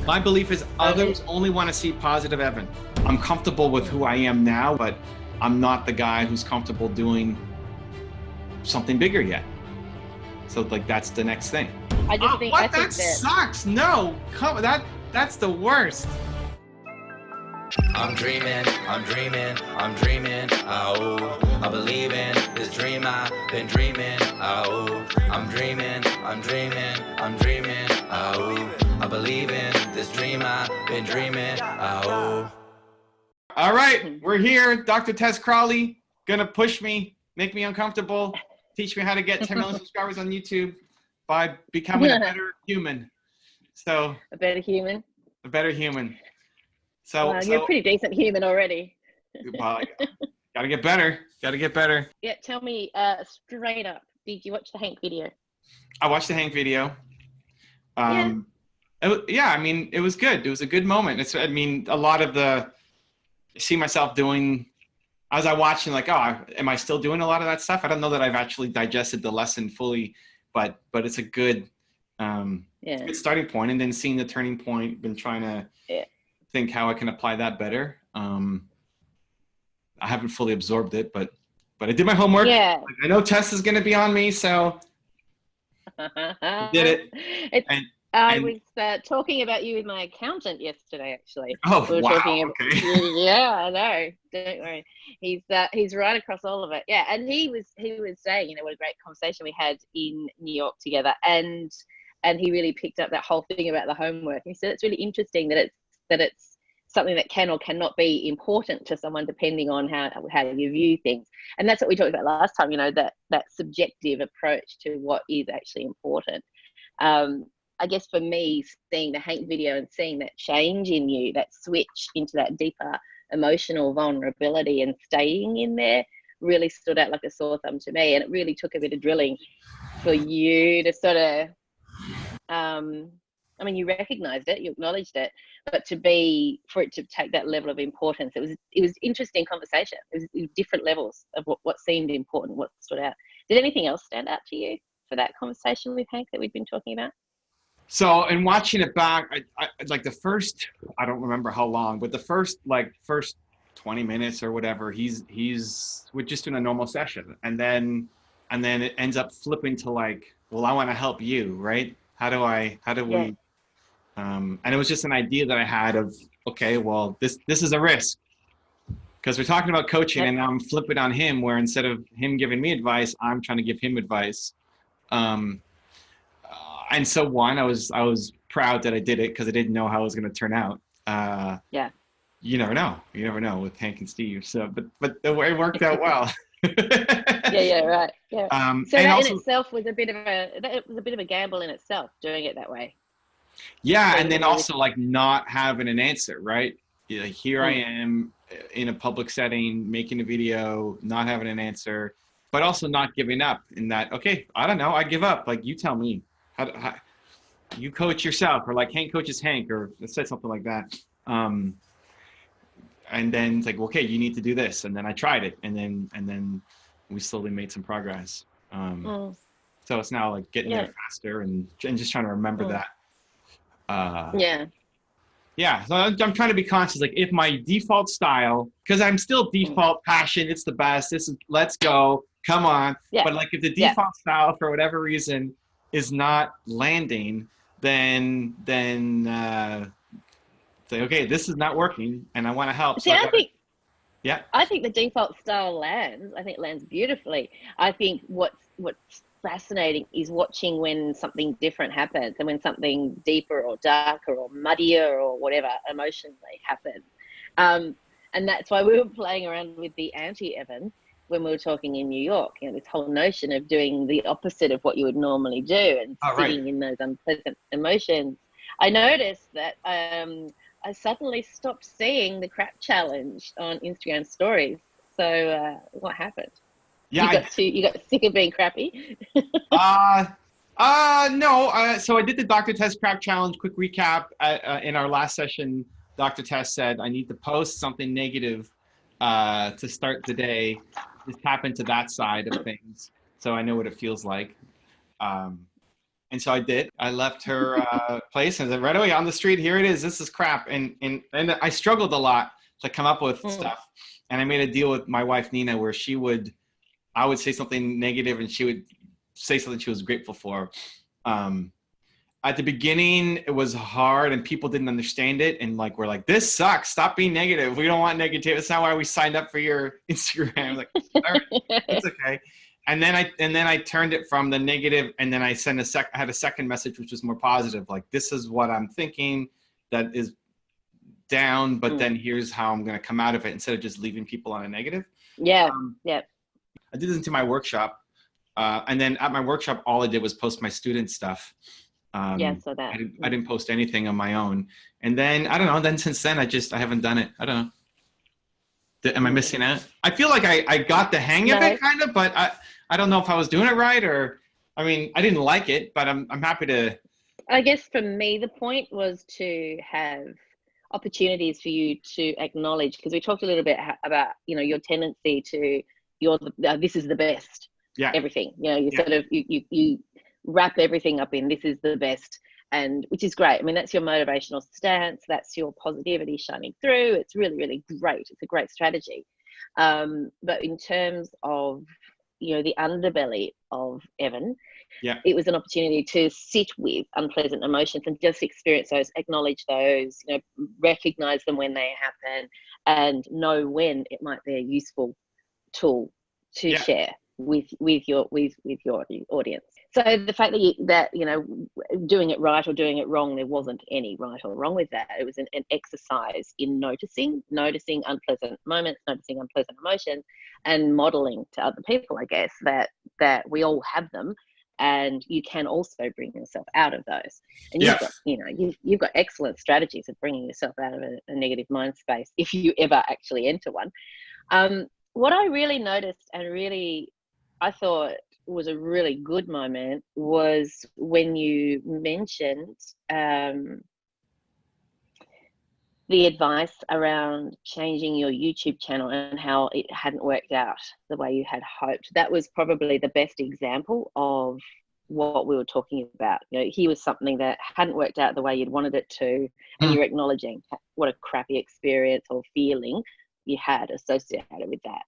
My belief is others only want to see positive Evan. I'm comfortable with who I am now, but I'm not the guy who's comfortable doing something bigger yet. So like that's the next thing. I just think, what? That sucks. No, that's the worst. I'm dreaming, oh, I believe in this dream I've been dreaming, oh, I'm dreaming, oh, I believe in this dream I've been dreaming, oh. All right, we're here. Dr. Tess Crowley, gonna push me, make me uncomfortable, teach me how to get 10 million subscribers on YouTube by becoming a better human. So a better human. A better human. So you're a pretty decent human already. Well, gotta get better. Gotta get better. Yeah, tell me straight up, did you watch the Hank video? I watched the Hank video. Yeah, I mean, it was good. It was a good moment. I mean, a lot of I see myself doing, as I watched, and like, oh, am I still doing a lot of that stuff? I don't know that I've actually digested the lesson fully, but it's a good, it's a good starting point. And then seeing the turning point, been trying to think how I can apply that better. I haven't fully absorbed it, but I did my homework. Yeah. I know Tess is going to be on me, so I did it. I was talking about you with my accountant yesterday, actually. Oh, we were wow. Talking okay. Yeah, I know. Don't worry. He's right across all of it. Yeah, and he was saying, you know, what a great conversation we had in New York together, and he really picked up that whole thing about the homework. He said it's really interesting that it's something that can or cannot be important to someone depending on how you view things. And that's what we talked about last time, you know, that subjective approach to what is actually important. I guess for me, seeing the Hank video and seeing that change in you, that switch into that deeper emotional vulnerability and staying in there really stood out like a sore thumb to me. And it really took a bit of drilling for you to sort of, I mean, you recognized it, you acknowledged it, but for it to take that level of importance, it was interesting conversation. It was different levels of what seemed important, what stood out. Did anything else stand out to you for that conversation with Hank that we'd been talking about? So, in watching it back, I like the first, I don't remember how long, but the first 20 minutes or whatever, we're just doing a normal session. And then it ends up flipping to like, well, I want to help you, right? How do we, and it was just an idea that I had of, okay, well, this is a risk because we're talking about coaching and I'm flipping on him where instead of him giving me advice, I'm trying to give him advice. And so I was proud that I did it because I didn't know how it was going to turn out. You never know with Hank and Steve. So, but it worked out well. Right. Yeah. So that also, in itself was a bit of a gamble in itself, doing it that way. Yeah, and then also like not having an answer, right? Like here I am in a public setting, making a video, not having an answer, but also not giving up in that, okay, I don't know, I give up. Like you tell me, how you coach yourself, or like Hank coaches Hank, or said something like that. And then it's like, okay, you need to do this. And then I tried it, and then we slowly made some progress. So it's now like getting there faster and just trying to remember that. So I'm trying to be conscious, like if my default style, because I'm still default passion, it's the best, let's go, come on. But like if the default style for whatever reason is not landing, then say, okay, this is not working and I want to help. See, I think the default style lands beautifully. I think what's fascinating is watching when something different happens and when something deeper or darker or muddier or whatever emotionally happens. And that's why we were playing around with the anti-Evan when we were talking in New York, you know, this whole notion of doing the opposite of what you would normally do and sitting in those unpleasant emotions. I noticed that I suddenly stopped seeing the crap challenge on Instagram stories. So what happened? Yeah, you got sick of being crappy? No. So I did the Dr. Tess Crap Challenge. Quick recap. In our last session, Dr. Tess said I need to post something negative to start the day. Just tap into that side of things, so I know what it feels like. And so I did. I left her place and said, right away on the street, here it is. This is crap. And I struggled a lot to come up with stuff. And I made a deal with my wife, Nina, where I would say something negative and she would say something she was grateful for. At the beginning, it was hard and people didn't understand it. And like, we're like, this sucks. Stop being negative. We don't want negative. That's not why we signed up for your Instagram. Like, all right, it's okay. And then I turned it from the negative, and then I had a second message, which was more positive. Like, this is what I'm thinking that is down, but then here's how I'm going to come out of it, instead of just leaving people on a negative. Yeah. I did this into my workshop. And then at my workshop, all I did was post my student stuff. So that I didn't post anything on my own. And then, I don't know, then since then, I haven't done it. I don't know. Am I missing out? I feel like I got the hang of it kind of, but I don't know if I was doing it right, or, I mean, I didn't like it, but I'm happy to. I guess for me, the point was to have opportunities for you to acknowledge, because we talked a little bit about, your tendency to, this is the best. Yeah. Everything, you sort of, you wrap everything up in, this is the best, and which is great. I mean, that's your motivational stance. That's your positivity shining through. It's really, really great. It's a great strategy. But in terms of, the underbelly of Evan, it was an opportunity to sit with unpleasant emotions and just experience those, acknowledge those, recognize them when they happen, and know when it might be a useful tool to share with your audience. So the fact that doing it right or doing it wrong, there wasn't any right or wrong with that. It was an exercise in noticing unpleasant moments, noticing unpleasant emotions, and modeling to other people, I guess, that we all have them, and you can also bring yourself out of those. And you've got excellent strategies of bringing yourself out of a negative mind space if you ever actually enter one. What I really noticed, and really I thought was a really good moment, was when you mentioned the advice around changing your YouTube channel and how it hadn't worked out the way you had hoped. That was probably the best example of what we were talking about. Here was something that hadn't worked out the way you'd wanted it to, and you're acknowledging what a crappy experience or feeling you had associated with that.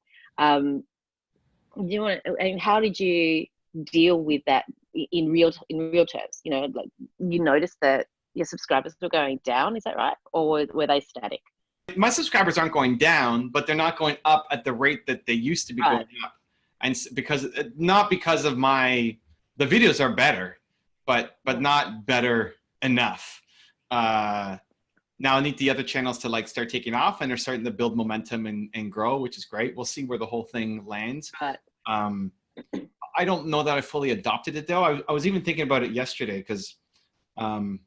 How did you deal with that in real terms? Like, you noticed that your subscribers were going down, is that right? Or were they static? My subscribers aren't going down, but they're not going up at the rate that they used to be going up. And not because of the videos are better, but not better enough. Now I need the other channels to start taking off, and they're starting to build momentum and grow, which is great. We'll see where the whole thing lands. I don't know that I fully adopted it though. I was even thinking about it yesterday, because I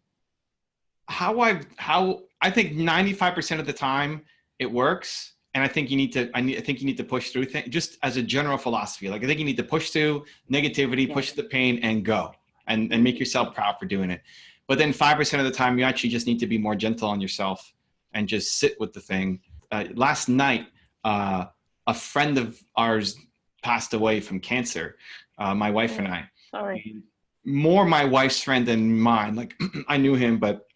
think 95% of the time it works, and I think you need to push through things, just as a general philosophy. Like, I think you need to push through negativity, push the pain, and go, and make yourself proud for doing it. But then 5% of the time, you actually just need to be more gentle on yourself and just sit with the thing. Last night, a friend of ours passed away from cancer. My wife and I. Sorry. More my wife's friend than mine. Like, I knew him, but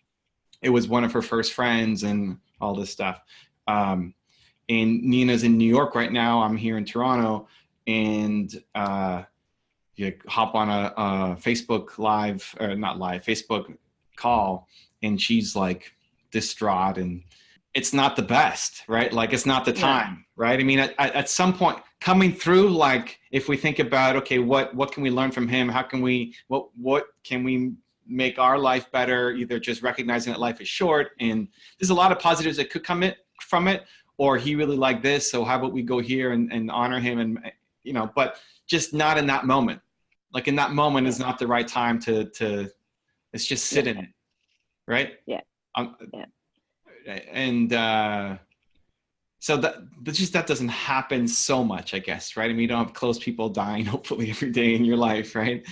it was one of her first friends and all this stuff. And Nina's in New York right now. I'm here in Toronto, and you hop on a Facebook Facebook call, and she's like distraught, and it's not the best, right? Like, it's not the time, right? I mean, at some point coming through, like, if we think about, okay, what can we learn from him? How can we, what can we make our life better? Either just recognizing that life is short, and there's a lot of positives that could come from it, or he really liked this, so how about we go here and honor him, and but just not in that moment. Like, in that moment is not the right time to it's just sit in it, right? And so that doesn't happen so much, I guess, right? I mean, you don't have close people dying, hopefully, every day in your life, right?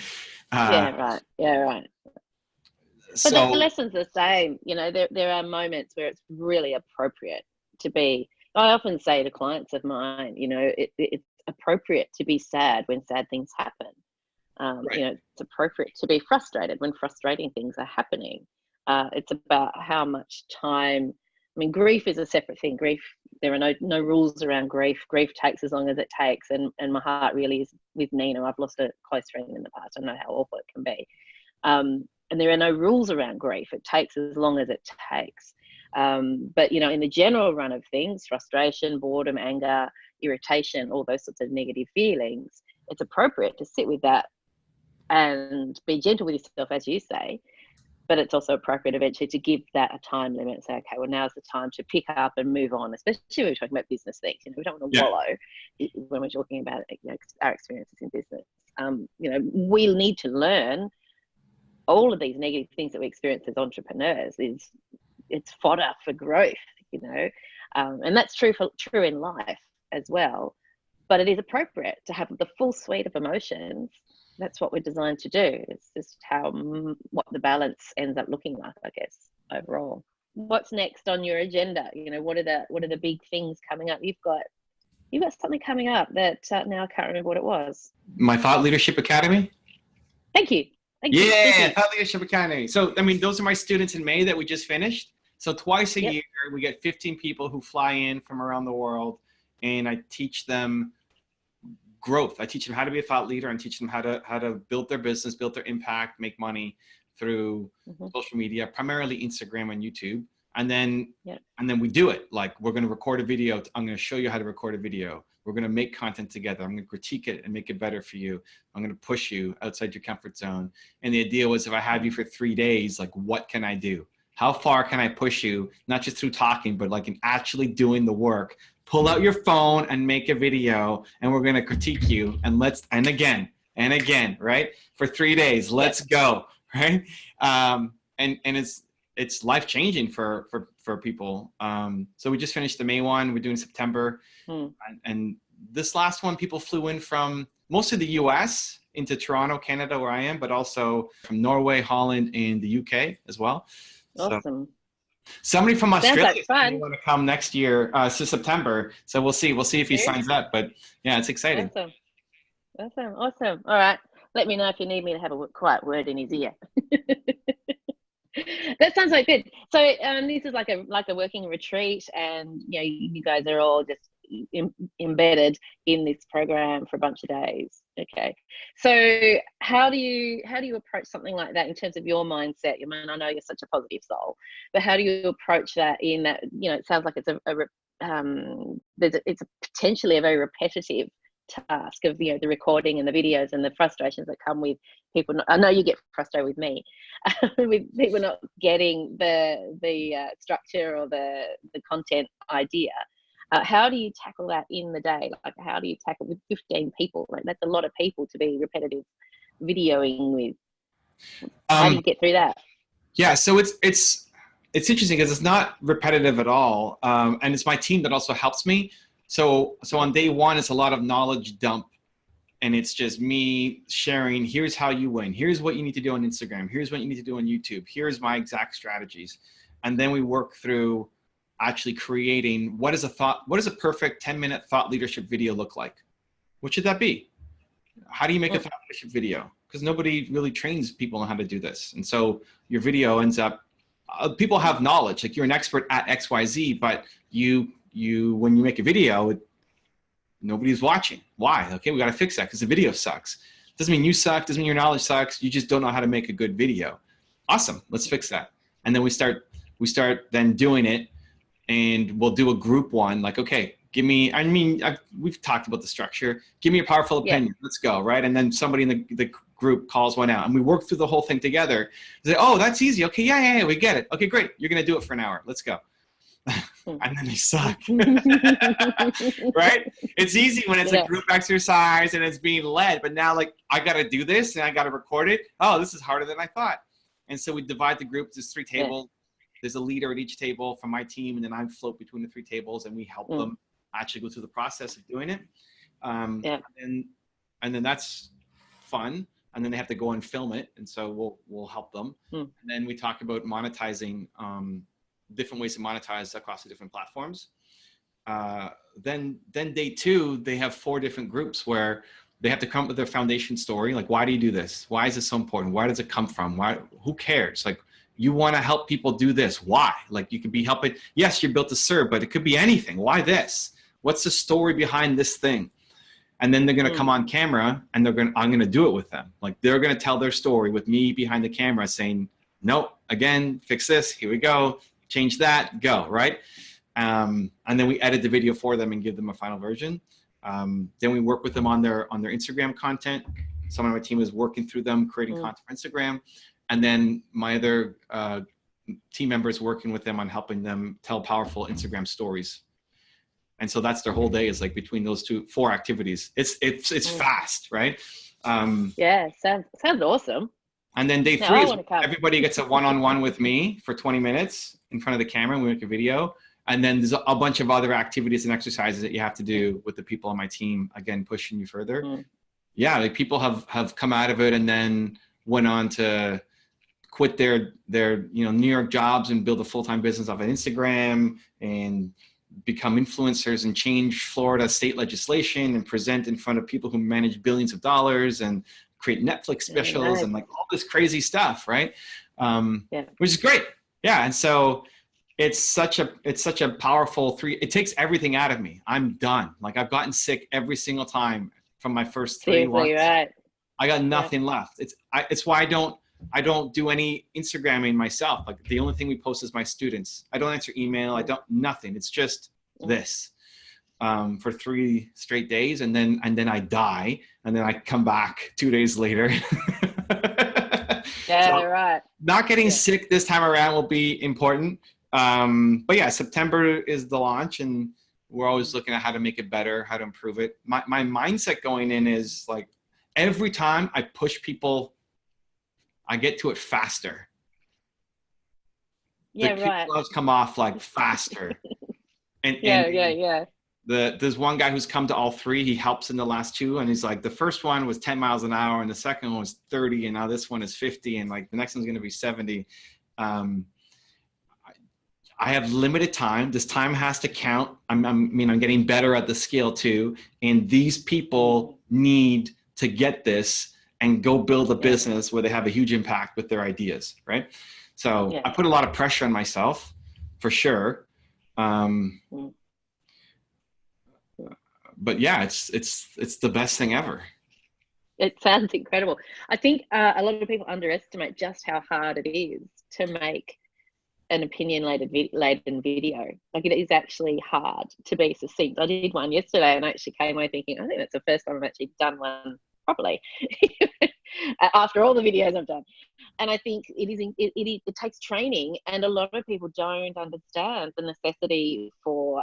Right. But the lesson's the same. There are moments where it's really appropriate to be. I often say to clients of mine, it's appropriate to be sad when sad things happen. You know, it's appropriate to be frustrated when frustrating things are happening. It's about how much time. I mean, grief is a separate thing. Grief, there are no rules around grief. Grief takes as long as it takes, and my heart really is with Nina. I've lost a close friend in the past. I know how awful it can be. And there are no rules around grief. It takes as long as it takes. But, you know, in the general run of things, frustration, boredom, anger, irritation, all those sorts of negative feelings, it's appropriate to sit with that and be gentle with yourself, as you say. But it's also appropriate eventually to give that a time limit and say, okay, well, now's the time to pick up and move on, especially when we're talking about business things. You know, we don't want to wallow when we're talking about, you know, our experiences in business. You know, we need to learn all of these negative things that we experience as entrepreneurs. It's fodder for growth, you know, and that's true in life as well. But it is appropriate to have the full suite of emotions. That's what we're designed to do. It's just what the balance ends up looking like, I guess, overall. What's next on your agenda? You know, what are the big things coming up? You've got something coming up that now I can't remember what it was. My Thought Leadership Academy. Thank you. Thank you. Thought Leadership Academy. So, I mean, those are my students in May that we just finished. So twice a year, we get 15 people who fly in from around the world, and I teach them growth. I teach them how to be a thought leader, and teach them how to build their business, build their impact, make money through social media, primarily Instagram and YouTube. And then we do it. Like, we're going to record a video. I'm going to show you how to record a video. We're going to make content together. I'm going to critique it and make it better for you. I'm going to push you outside your comfort zone. And the idea was, if I have you for 3 days, like, what can I do? How far can I push you? Not just through talking, but like in actually doing the work. Pull out your phone and make a video, and we're going to critique you. And again, right? For 3 days, let's go, right? And it's life-changing for people. So we just finished the May one. We're doing September. And this last one, people flew in from most of the US into Toronto, Canada, where I am, but also from Norway, Holland, and the UK as well. Awesome. So, somebody from Australia want to come next year, so September. So we'll see if he signs up. But yeah, it's exciting. Awesome. All right. Let me know if you need me to have a quiet word in his ear. That sounds like good. So this is like a working retreat, and you know, you guys are all just embedded in this program for a bunch of days. Okay, so how do you approach something like that in terms of your mindset? I mean, I know you're such a positive soul, but how do you approach that in that, you know, it sounds like it's potentially a very repetitive task of, you know, the recording and the videos and the frustrations that come with people. I know you get frustrated with me with people not getting the structure or the content idea. How do you tackle that in the day? Like, how do you tackle with 15 people? Like, that's a lot of people to be repetitive videoing with. How do you get through that? Yeah, so it's interesting because it's not repetitive at all, and it's my team that also helps me. So on day one, it's a lot of knowledge dump, and it's just me sharing, here's how you win. Here's what you need to do on Instagram. Here's what you need to do on YouTube. Here's my exact strategies. And then we work through actually creating what is a perfect 10-minute thought leadership video look like? What should that be? How do you make a thought leadership video? Because nobody really trains people on how to do this. And so your video ends up, people have knowledge, like you're an expert at XYZ, but when you make a video, nobody's watching. Why? Okay, we got to fix that because the video sucks. Doesn't mean you suck, doesn't mean your knowledge sucks. You just don't know how to make a good video. Awesome, let's fix that. And then we start then doing it, and we'll do a group one, like, okay, we've talked about the structure. Give me a powerful opinion. Let's go, right? And then somebody in the group calls one out, and we work through the whole thing together. Say, oh, that's easy. Okay, yeah, we get it. Okay, great. You're going to do it for an hour. Let's go. And then they suck. Right? It's easy when it's a group exercise and it's being led, but now, like, I got to do this and I got to record it. Oh, this is harder than I thought. And so we divide the group. There's 3 tables. There's a leader at each table from my team, and then I float between the 3 tables, and we help them actually go through the process of doing it. And then that's fun. And then they have to go and film it, and so we'll help them. And then we talk about monetizing, different ways to monetize across the different platforms. Then day 2, they have 4 different groups where they have to come up with their foundation story. Like, why do you do this? Why is this so important? Where does it come from? Why, who cares? Like, you want to help people do this. Why? Like, you could be helping. Yes, you're built to serve, but it could be anything. Why this? What's the story behind this thing? And then they're going to come on camera and I'm going to do it with them. Like, they're going to tell their story with me behind the camera saying, nope, again, fix this. Here we go. Change that, go, right? And then we edit the video for them and give them a final version. Then we work with them on their Instagram content. Someone on my team is working through them, creating content for Instagram. And then my other team members working with them on helping them tell powerful Instagram stories. And so that's their whole day, is like between those 4 activities. It's fast, right? Yeah, sounds awesome. And then day 3 is everybody gets a one-on-one with me for 20 minutes in front of the camera, and we make a video. And then there's a bunch of other activities and exercises that you have to do with the people on my team, again, pushing you further. Yeah, like people have come out of it and then went on to quit their New York jobs and build a full-time business off of Instagram and become influencers and change Florida state legislation and present in front of people who manage billions of dollars and create Netflix specials and like all this crazy stuff, right? Which is great. Yeah, and so it's such a powerful it takes everything out of me. I'm done. Like, I've gotten sick every single time from my first 3 months. Right. I got nothing left. It's why I don't do any Instagramming myself. Like, the only thing we post is my students. I don't answer email. I don't, nothing. It's just this for 3 straight days. And then I die. And then I come back 2 days later. So right. Not getting sick this time around will be important. But yeah, September is the launch, and we're always looking at how to make it better, how to improve it. My mindset going in is like, every time I push people, I get to it faster. Yeah, the right. gloves come off like faster. and there's one guy who's come to all 3. He helps in the last 2, and he's like, the first one was 10 miles an hour, and the second one was 30, and now this one is 50, and like the next one's going to be 70. I have limited time. This time has to count. I'm getting better at the scale too, and these people need to get this and go build a business where they have a huge impact with their ideas, right? So I put a lot of pressure on myself, for sure. But yeah, it's the best thing ever. It sounds incredible. I think a lot of people underestimate just how hard it is to make an opinion-laden video. Like, it is actually hard to be succinct. I did one yesterday, and I actually came away thinking, I think that's the first time I've actually done one properly after all the videos I've done. And I think it takes training, and a lot of people don't understand the necessity for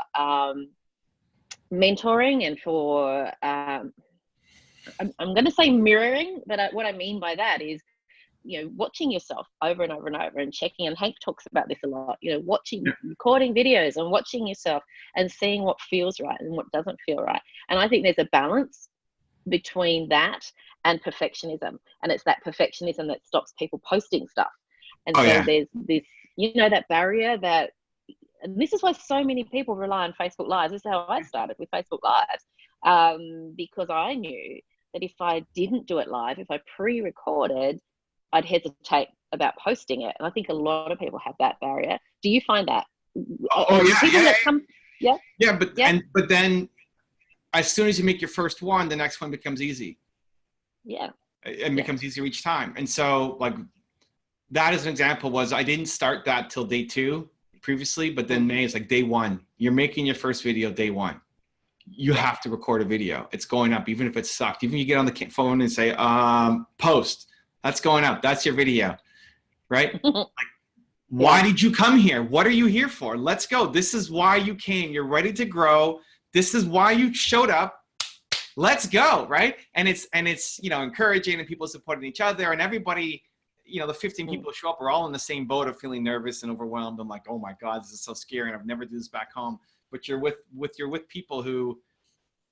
mentoring and for I'm going to say mirroring, but what I mean by that is, watching yourself over and over and over and checking, and Hank talks about this a lot, recording videos and watching yourself and seeing what feels right and what doesn't feel right. And I think there's a balance between that and perfectionism, and it's that perfectionism that stops people posting stuff. And there's this, that barrier that, and this is why so many people rely on Facebook Lives. This is how I started with Facebook Lives, because I knew that if I didn't do it live, if I pre-recorded, I'd hesitate about posting it. And I think a lot of people have that barrier. Do you find that? But then as soon as you make your first one, the next one becomes easy. Yeah. It becomes easier each time. And so, like, that as an example was, I didn't start that till day 2 previously, but then May is like day 1. You're making your first video day 1. You have to record a video. It's going up, even if it sucked. Even if you get on the phone and say, post. That's going up. That's your video, right? Like, why did you come here? What are you here for? Let's go. This is why you came. You're ready to grow. This is why you showed up. Let's go, right? And it's encouraging, and people supporting each other, and everybody, the 15 people who show up are all in the same boat of feeling nervous and overwhelmed. I'm like, oh my God, this is so scary, and I've never done this back home. But you're with people who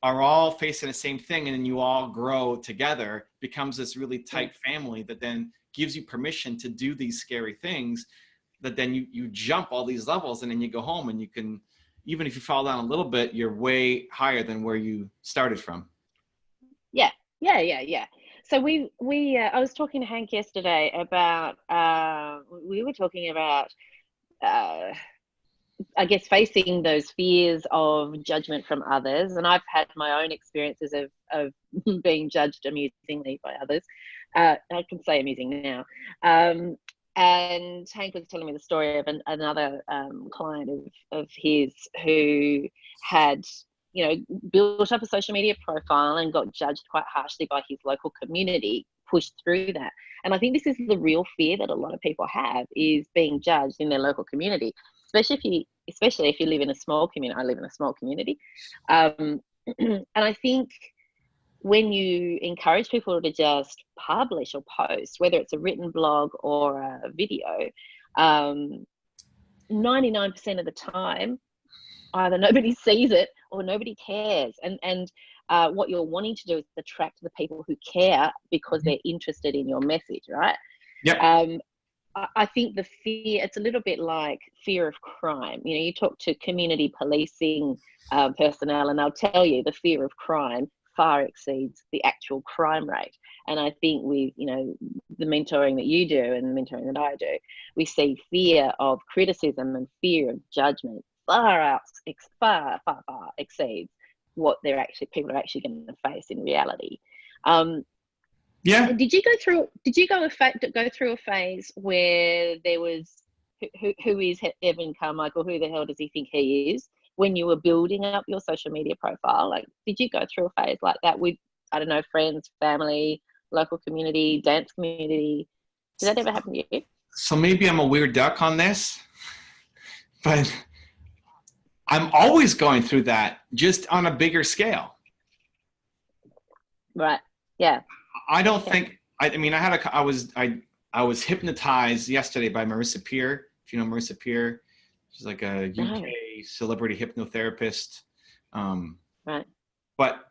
are all facing the same thing, and then you all grow together, becomes this really tight family that then gives you permission to do these scary things, that then you jump all these levels, and then you go home, and you can, even if you fall down a little bit, you're way higher than where you started from. Yeah, Yeah. So I was talking to Hank yesterday about, we were talking about, I guess, facing those fears of judgment from others. And I've had my own experiences of being judged amusingly by others. I can say amusing now. And Hank was telling me the story of another client of his who had, built up a social media profile and got judged quite harshly by his local community, pushed through that. And I think this is the real fear that a lot of people have, is being judged in their local community, especially if you live in a small community. I live in a small community. And I think when you encourage people to just publish or post, whether it's a written blog or a video, 99% of the time, either nobody sees it or nobody cares. And what you're wanting to do is attract the people who care because they're interested in your message, right? Yeah. I think the fear, it's a little bit like fear of crime. You talk to community policing personnel and they'll tell you the fear of crime far exceeds the actual crime rate. And I think with, the mentoring that you do and the mentoring that I do, we see fear of criticism and fear of judgment far exceeds what people are actually going to face in reality. Yeah. Did you go through a phase where there was who is Evan Carmichael? Who the hell does he think he is? When you were building up your social media profile, like, did you go through a phase like that with, I don't know, friends, family, local community, dance community? Did that ever happen to you? So maybe I'm a weird duck on this, but I'm always going through that, just on a bigger scale. Right. Yeah. I don't think, I was hypnotized yesterday by Marissa Peer. If you know Marissa Peer, she's like a UK celebrity hypnotherapist. Right. But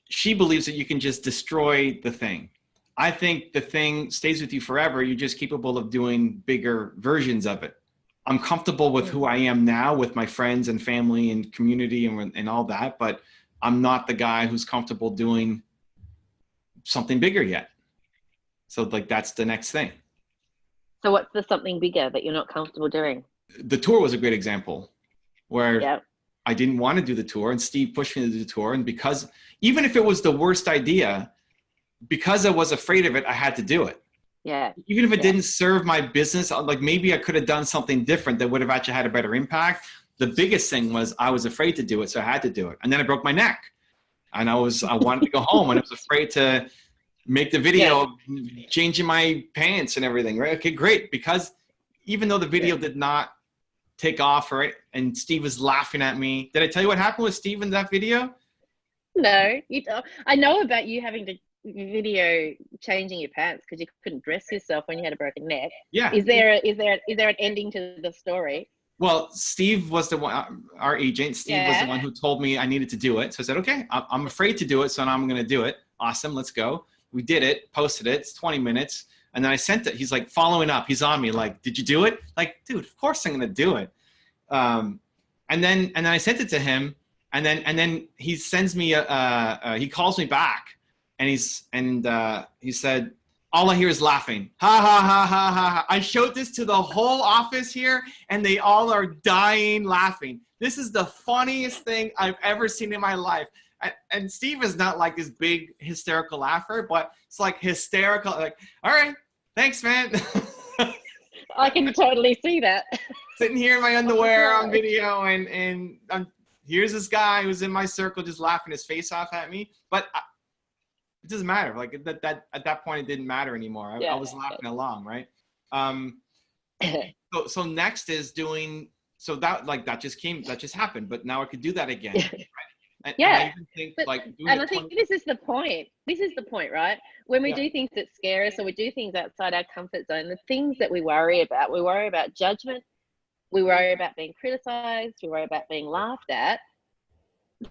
she believes that you can just destroy the thing. I think the thing stays with you forever. You're just capable of doing bigger versions of it. I'm comfortable with who I am now with my friends and family and community and all that, but I'm not the guy who's comfortable doing something bigger yet. So like, that's the next thing. So what's the something bigger that you're not comfortable doing? The tour was a great example where Yep. I didn't want to do the tour and Steve pushed me to do the tour. And because even if it was the worst idea, because I was afraid of it, I had to do it. Yeah. Even if it didn't serve my business, like maybe I could have done something different that would have actually had a better impact. The biggest thing was I was afraid to do it. So I had to do it. And then I broke my neck and I wanted to go home and I was afraid to make the video changing my pants and everything. Right. Okay, great. Because even though the video did not take off, right, and Steve was laughing at me. Did I tell you what happened with Steve in that video? No, I know about you having to video changing your pants because you couldn't dress yourself when you had a broken neck. Yeah. Is there an ending to the story? Well, Steve was the one, our agent. Steve was the one who told me I needed to do it. So I said, okay, I'm afraid to do it, so now I'm going to do it. Awesome, let's go. We did it, posted it. It's 20 minutes. And then I sent it. He's like following up. He's on me like, did you do it? Like, dude, of course I'm going to do it. And then I sent it to him. And then he sends me he calls me back and he said, all I hear is laughing. Ha, ha, ha, ha, ha, ha. I showed this to the whole office here and they all are dying laughing. This is the funniest thing I've ever seen in my life. And Steve is not like this big hysterical laugher, but it's like hysterical, like, all right, thanks, man. I can totally see that. Sitting here in my underwear on video and here's this guy who's in my circle just laughing his face off at me. But it doesn't matter. Like that at that point, it didn't matter anymore. I was laughing along, right? So next is doing, so that just happened, but now I could do that again. Right? And I even think I think this is the point. This is the point, right? When we do things that scare us or we do things outside our comfort zone, the things that we worry about judgment, we worry about being criticized, we worry about being laughed at.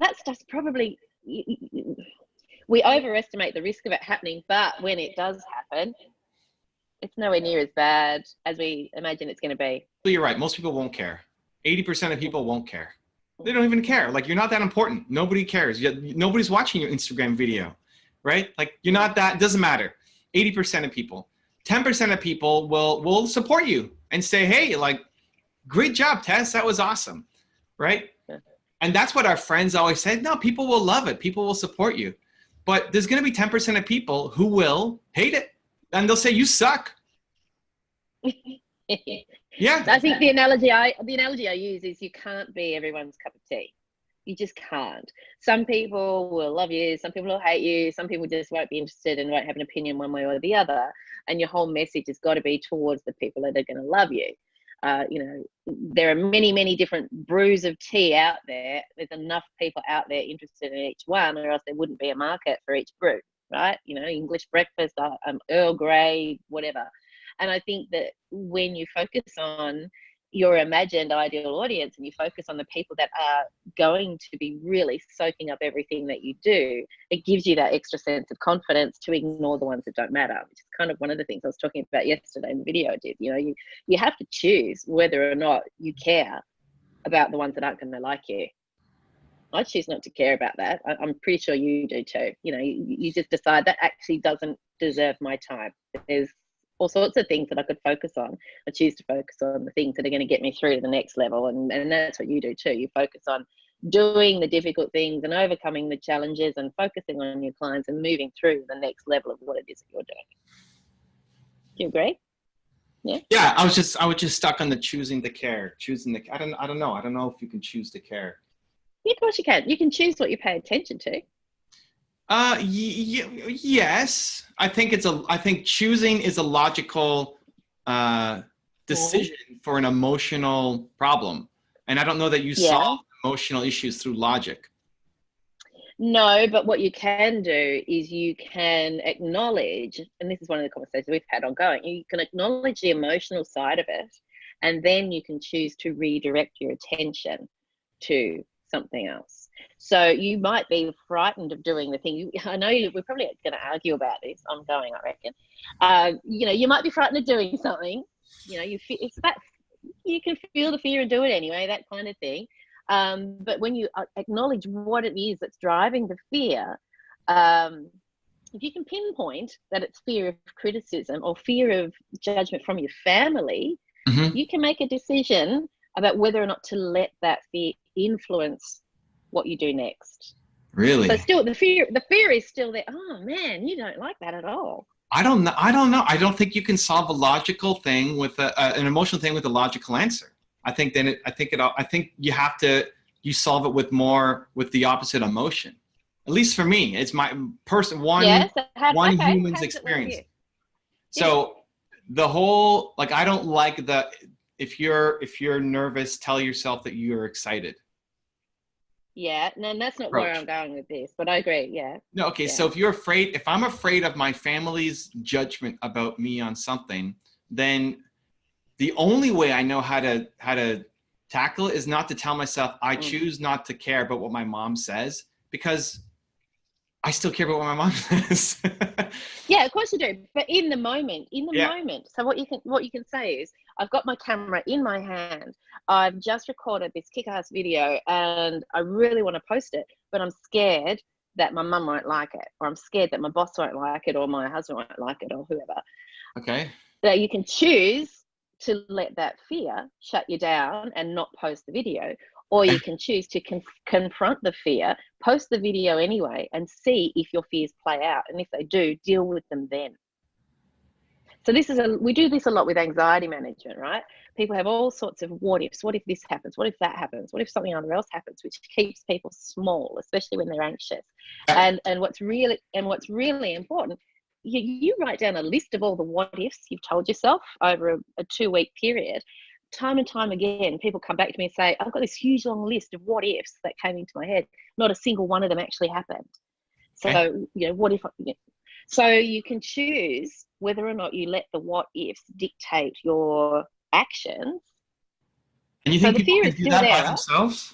That stuff's probably, we overestimate the risk of it happening, but when it does happen, it's nowhere near as bad as we imagine it's going to be. You're right. Most people won't care. 80% of people won't care. They don't even care. Like, you're not that important. Nobody cares. Nobody's watching your Instagram video. right? Like you're not that, doesn't matter. 80% of people, 10% of people will support you and say, hey, like, great job, Tess. That was awesome. Right. And that's what our friends always say. No, people will love it. People will support you. But there's going to be 10% of people who will hate it. And they'll say, you suck. Yeah. I think the analogy I use is you can't be everyone's cup of tea. You just can't. Some people will love you. Some people will hate you. Some people just won't be interested and won't have an opinion one way or the other. And your whole message has got to be towards the people that are going to love you. You know, there are many, many different brews of tea out there. There's enough people out there interested in each one, or else there wouldn't be a market for each brew, right? You know, English breakfast, Earl Grey, whatever. And I think that when you focus on your imagined ideal audience and you focus on the people that are going to be really soaking up everything that you do, it gives you that extra sense of confidence to ignore the ones that don't matter, which is kind of one of the things I was talking about yesterday in the video I did. You know, you have to choose whether or not you care about the ones that aren't going to like you. I choose not to care about that. I'm pretty sure you do too. You know, you just decide that actually doesn't deserve my time. There's all sorts of things that I could focus on. I choose to focus on the things that are going to get me through to the next level. And that's what you do too. You focus on doing the difficult things and overcoming the challenges and focusing on your clients and moving through the next level of what it is that you're doing. Do you agree? Yeah. Yeah. I was just stuck on the choosing the care, I don't know. I don't know if you can choose the care. Yeah, of course you can. You can choose what you pay attention to. Yes, I think choosing is a logical decision for an emotional problem. And I don't know that you solve emotional issues through logic. No, but what you can do is you can acknowledge, and this is one of the conversations we've had ongoing, you can acknowledge the emotional side of it, and then you can choose to redirect your attention to something else. So you might be frightened of doing the thing. I know we're probably going to argue about this ongoing, I reckon. You know, you might be frightened of doing something. You know, it's that you can feel the fear and do it anyway, that kind of thing. But when you acknowledge what it is that's driving the fear, if you can pinpoint that it's fear of criticism or fear of judgment from your family, you can make a decision about whether or not to let that fear influence what you do next. Really? So still the fear is still there. Oh man, you don't like that at all. I don't know. I don't think you can solve a logical thing with an emotional thing with a logical answer. I think you have to solve it with the opposite emotion. At least for me, it's my one human's experience. So the whole, like, I don't like if you're nervous, tell yourself that you're excited. Yeah, no, that's not where I'm going with this, but I agree. Yeah. No, okay. Yeah. So if I'm afraid of my family's judgment about me on something, then the only way I know how to tackle it is not to tell myself I choose not to care about what my mom says, because I still care about what my mom says. Yeah, of course you do. But in the moment. So what you can say is, I've got my camera in my hand. I've just recorded this kick-ass video and I really want to post it, but I'm scared that my mum won't like it, or I'm scared that my boss won't like it, or my husband won't like it, or whoever. Okay. So you can choose to let that fear shut you down and not post the video, or you can choose to confront the fear, post the video anyway, and see if your fears play out. And if they do, deal with them then. So we do this a lot with anxiety management, right? People have all sorts of what ifs. What if this happens? What if that happens? What if something else happens? Which keeps people small, especially when they're anxious. And what's really important, you write down a list of all the what ifs you've told yourself over a 2-week period. Time and time again, people come back to me and say, I've got this huge long list of what ifs that came into my head. Not a single one of them actually happened. So, what if? So you can choose whether or not you let the what ifs dictate your actions. And you think people can do that by themselves?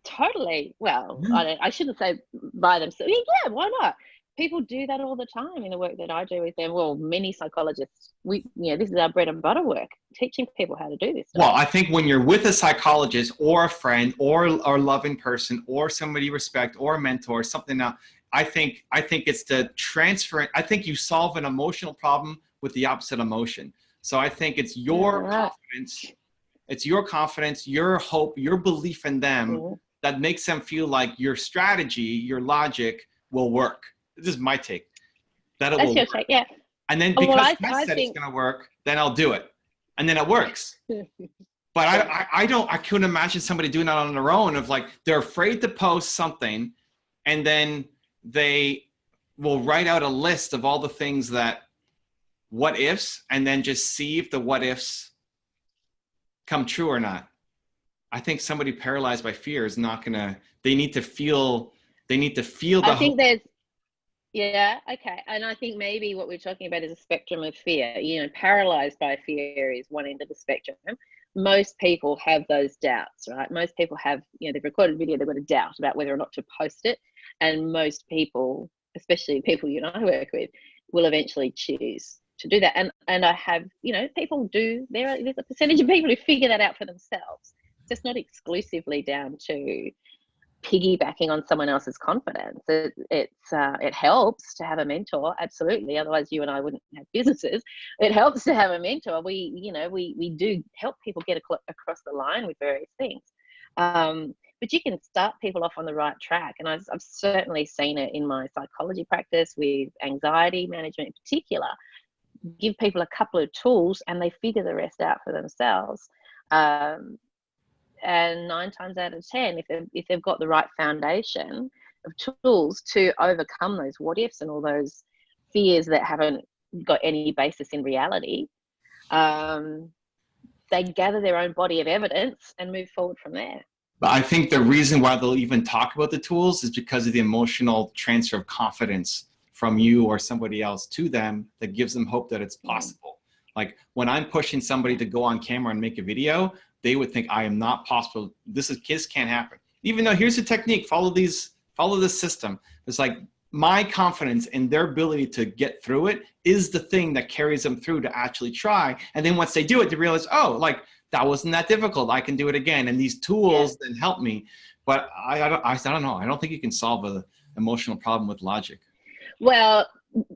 Totally. Well, I shouldn't say by themselves. Yeah, why not? People do that all the time in the work that I do with them. Well, many psychologists, this is our bread and butter work, teaching people how to do this stuff. Well, I think when you're with a psychologist or a friend or a loving person or somebody you respect or a mentor, something else, I think it's the transfer. I think you solve an emotional problem with the opposite emotion. So I think it's your confidence. It's your confidence, your hope, your belief in them that makes them feel like your strategy, your logic will work. This is my take. That it will work. Take, yeah. And then because I said it's going to work, then I'll do it. And then it works. But I couldn't imagine somebody doing that on their own, of like, they're afraid to post something and then they will write out a list of all the things that what ifs, and then just see if the what ifs come true or not. I think somebody paralyzed by fear is not gonna, they need to feel I think there's, yeah, okay. And I think maybe what we're talking about is a spectrum of fear. You know, paralyzed by fear is one end of the spectrum. Most people have those doubts, right? Most people have, you know, they've recorded a video, they've got a doubt about whether or not to post it. And most people, especially people you and I work with, will eventually choose to do that. And I have, you know, people do, there's a percentage of people who figure that out for themselves. It's just not exclusively down to piggybacking on someone else's confidence. It helps to have a mentor, absolutely. Otherwise, you and I wouldn't have businesses. It helps to have a mentor. We do help people get across the line with various things. But you can start people off on the right track. And I've certainly seen it in my psychology practice with anxiety management in particular. Give people a couple of tools and they figure the rest out for themselves. And 9 times out of 10, if they've got the right foundation of tools to overcome those what ifs and all those fears that haven't got any basis in reality, they gather their own body of evidence and move forward from there. But I think the reason why they'll even talk about the tools is because of the emotional transfer of confidence from you or somebody else to them that gives them hope that it's possible. Like when I'm pushing somebody to go on camera and make a video, they would think I am not possible. This can't happen. Even though here's the technique, follow this system. It's like my confidence in their ability to get through it is the thing that carries them through to actually try. And then once they do it, they realize, oh, like that wasn't that difficult. I can do it again. And these tools then help me. But I don't know. I don't think you can solve an emotional problem with logic. Well,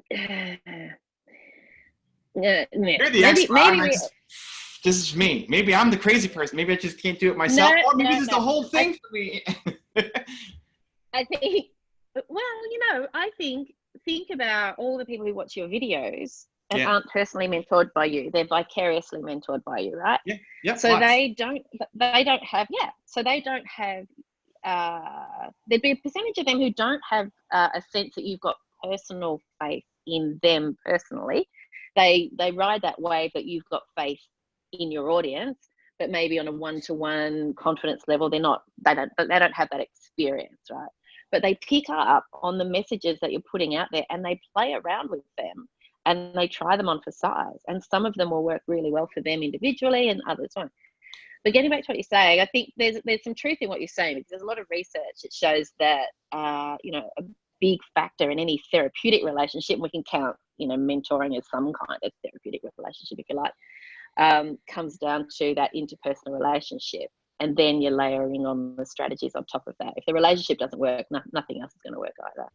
you're the expert. This is me. Maybe I'm the crazy person. Maybe I just can't do it myself. Or maybe this is the whole thing for me. I think, well, you know, I think about all the people who watch your videos and aren't personally mentored by you. They're vicariously mentored by you, right? Yeah. Yeah. So lots. they don't have, there'd be a percentage of them who don't have a sense that you've got personal faith in them personally. They ride that wave that you've got faith in your audience, but maybe on a one-to-one confidence level, they don't have that experience, right? But they pick up on the messages that you're putting out there and they play around with them and they try them on for size. And some of them will work really well for them individually and others won't. But getting back to what you're saying, I think there's some truth in what you're saying, because there's a lot of research that shows that, a big factor in any therapeutic relationship, and we can count, mentoring as some kind of therapeutic relationship, if you like, comes down to that interpersonal relationship. And then you're layering on the strategies on top of that. If the relationship doesn't work, nothing else is going to work either,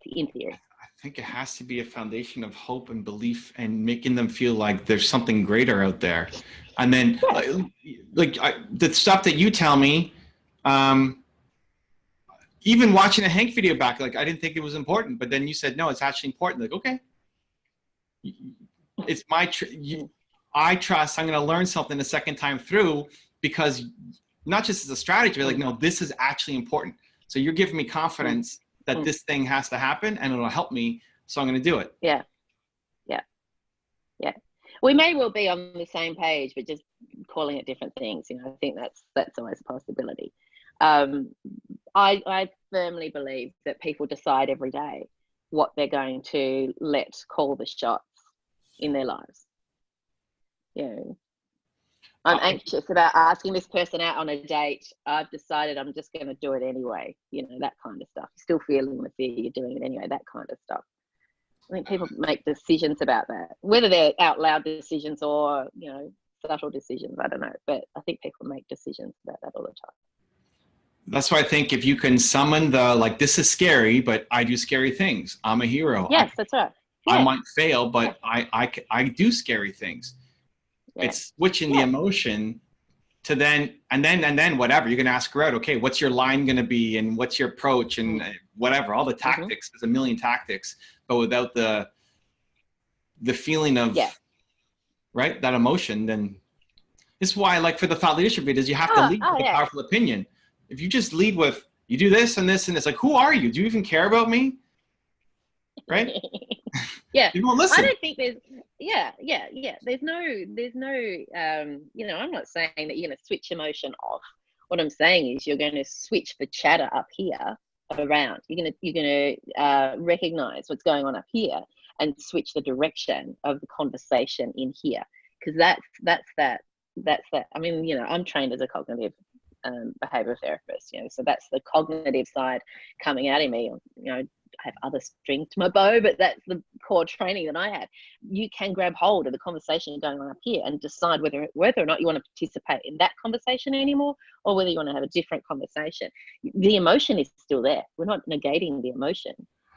in theory. I think it has to be a foundation of hope and belief and making them feel like there's something greater out there. And then the stuff that you tell me, even watching a Hank video back, like I didn't think it was important, but then you said, no, it's actually important. Like, okay, it's my, I trust I'm going to learn something the second time through, because not just as a strategy, but like, no, this is actually important. So you're giving me confidence that this thing has to happen and it'll help me. So I'm going to do it. Yeah. We may well be on the same page, but just calling it different things. I think that's always a possibility. I firmly believe that people decide every day what they're going to let call the shots in their lives. I'm anxious about asking this person out on a date. I've decided I'm just going to do it anyway. That kind of stuff. Still feeling the fear, you're doing it anyway, that kind of stuff. I think people make decisions about that, whether they're out loud decisions or, subtle decisions, I don't know. But I think people make decisions about that all the time. That's why I think if you can summon the, like, this is scary, but I do scary things. I'm a hero. Yes, that's right. I Yeah. might fail, but I do scary things. Yeah. It's switching the emotion to then whatever. You're going to ask her out, okay, what's your line going to be, and what's your approach, and whatever, all the tactics. There's a million tactics, but without the feeling of, right, that emotion, then this is why, like, for the thought leadership videos, you have to lead with a powerful opinion. If you just lead with, you do this and this, and it's like, who are you? Do you even care about me? Right? Yeah. You won't listen. I don't think there's, There's no, you know, I'm not saying that you're going to switch emotion off. What I'm saying is you're going to switch the chatter up here around. You're going to recognize what's going on up here and switch the direction of the conversation in here. Because that's that. I mean, you know, I'm trained as a cognitive behavioral therapist, you know, so that's the cognitive side coming out of me. You know, I have other string to my bow, but that's the core training that I had. You can grab hold of the conversation going on up here and decide whether or not you want to participate in that conversation anymore, or whether you want to have a different conversation. The emotion is still there. We're not negating the emotion,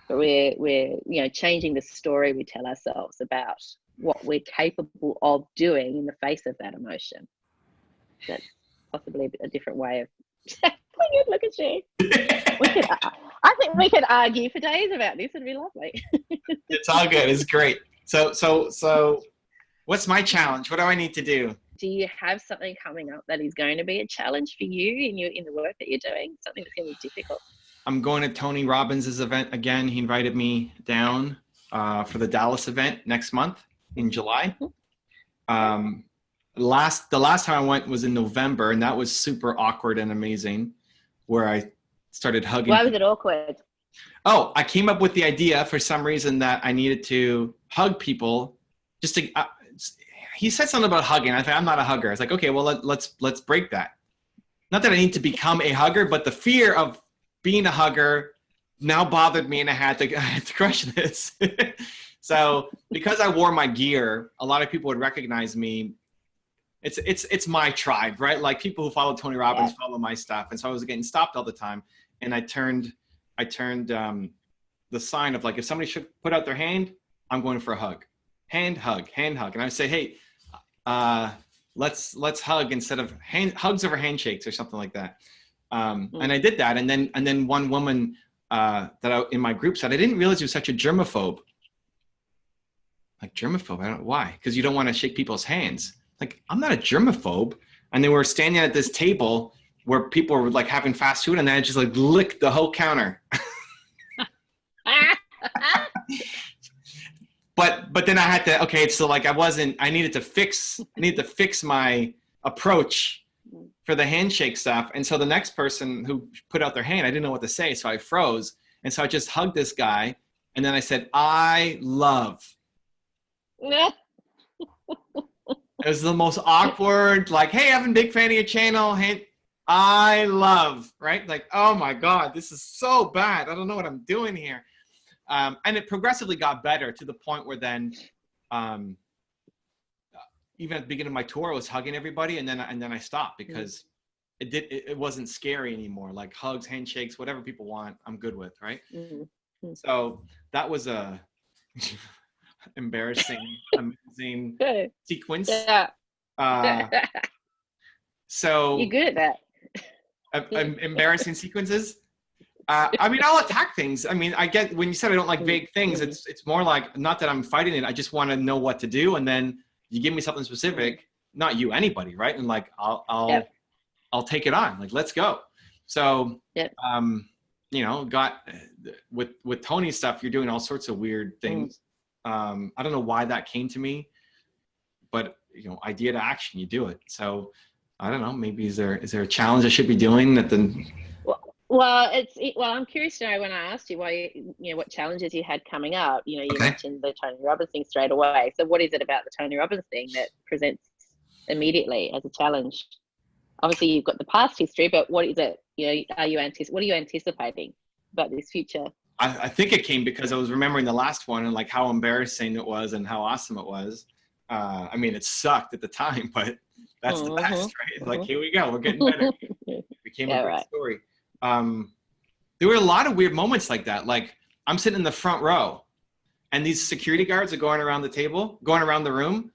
but we're you know, changing the story we tell ourselves about what we're capable of doing in the face of that emotion. That's possibly a different way of look at you. I think we could argue for days about this. It'd be lovely. It's all good. It's great. So what's my challenge? What do I need to do? Do you have something coming up that is going to be a challenge for you in the work that you're doing? Something that's going to be difficult? I'm going to Tony Robbins' event again. He invited me down for the Dallas event next month in July. The last time I went was in November, and that was super awkward and amazing, where I started hugging. Why was it awkward? Oh, I came up with the idea for some reason that I needed to hug people. Just to, he said something about hugging. I thought, I'm not a hugger. I was like, okay, well, let's break that. Not that I need to become a hugger, but the fear of being a hugger now bothered me, and I had to crush this. So because I wore my gear, a lot of people would recognize me. It's my tribe, right? Like, people who follow Tony Robbins follow my stuff. And so I was getting stopped all the time. And I turned the sign of, like, if somebody should put out their hand, I'm going for a hug. Hand hug. And I would say, hey, let's hug instead of hugs over handshakes or something like that. And I did that. And then one woman in my group said, I didn't realize you were such a germaphobe. Like, germaphobe? I don't know why. Because you don't want to shake people's hands. Like, I'm not a germaphobe. And they were standing at this table where people were, like, having fast food, and then I just, like, licked the whole counter. But then I had to, okay, so, like, I needed to fix my approach for the handshake stuff. And so the next person who put out their hand, I didn't know what to say, so I froze. And so I just hugged this guy, and then I said, I love. It was the most awkward, like, hey, I'm a big fan of your channel. Hey, I love, right? Like, oh my God, this is so bad. I don't know what I'm doing here. And it progressively got better to the point where then, even at the beginning of my tour, I was hugging everybody, and then I stopped because it wasn't scary anymore. Like, hugs, handshakes, whatever people want, I'm good with, right? Mm-hmm. So that was a embarrassing, amazing sequence. Yeah. So you're good at that. Embarrassing sequences. I mean, I'll attack things. I mean, I get when you said I don't like vague things. It's more like, not that I'm fighting it. I just want to know what to do, and then you give me something specific. Not you, anybody, right? And, like, I'll take it on. Like, let's go. So, you know, got with Tony's stuff. You're doing all sorts of weird things. I don't know why that came to me, but, you know, idea to action, you do it. So I don't know, maybe is there a challenge I should be doing that then? Well, I'm curious to know, when I asked you what challenges you had coming up, you know, you mentioned the Tony Robbins thing straight away. So what is it about the Tony Robbins thing that presents immediately as a challenge? Obviously you've got the past history, but what is it? You know, what are you anticipating about this future? I think it came because I was remembering the last one and, like, how embarrassing it was and how awesome it was. I mean, it sucked at the time, but that's the best, right? Like, here we go. We're getting better. It became a great story. there were a lot of weird moments like that. Like I'm sitting in the front row and these security guards are going around the table, going around the room.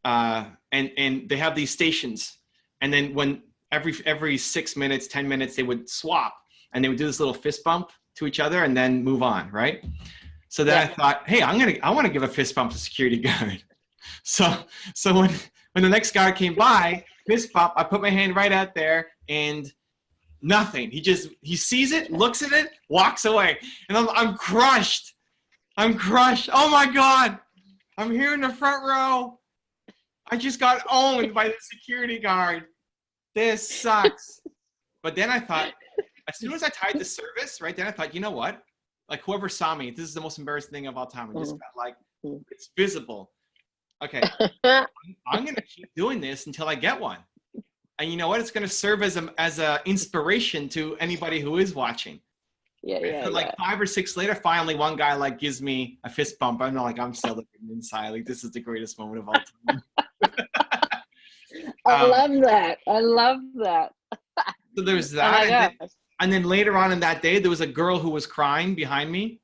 And they have these stations. And then when every 6 minutes, 10 minutes, they would swap and they would do this little fist bump to each other and then move on. Right. So then I thought, hey, I want to give a fist bump to security guard. So when the next guy came by, fist bump, I put my hand right out there and nothing. He sees it, looks at it, walks away. And I'm crushed. Oh my God. I'm here in the front row. I just got owned by the security guard. This sucks. But then I thought, as soon as I tied the service, right, then I thought, you know what? Like whoever saw me, this is the most embarrassing thing of all time. I just got like, it's visible. Okay, I'm going to keep doing this until I get one. And you know what? It's going to serve as a inspiration to anybody who is watching. So like 5 or 6 later, finally one guy like gives me a fist bump. I'm not like, I'm celebrating inside. Like this is the greatest moment of all time. I love that. So there's that. And then later on in that day, there was a girl who was crying behind me.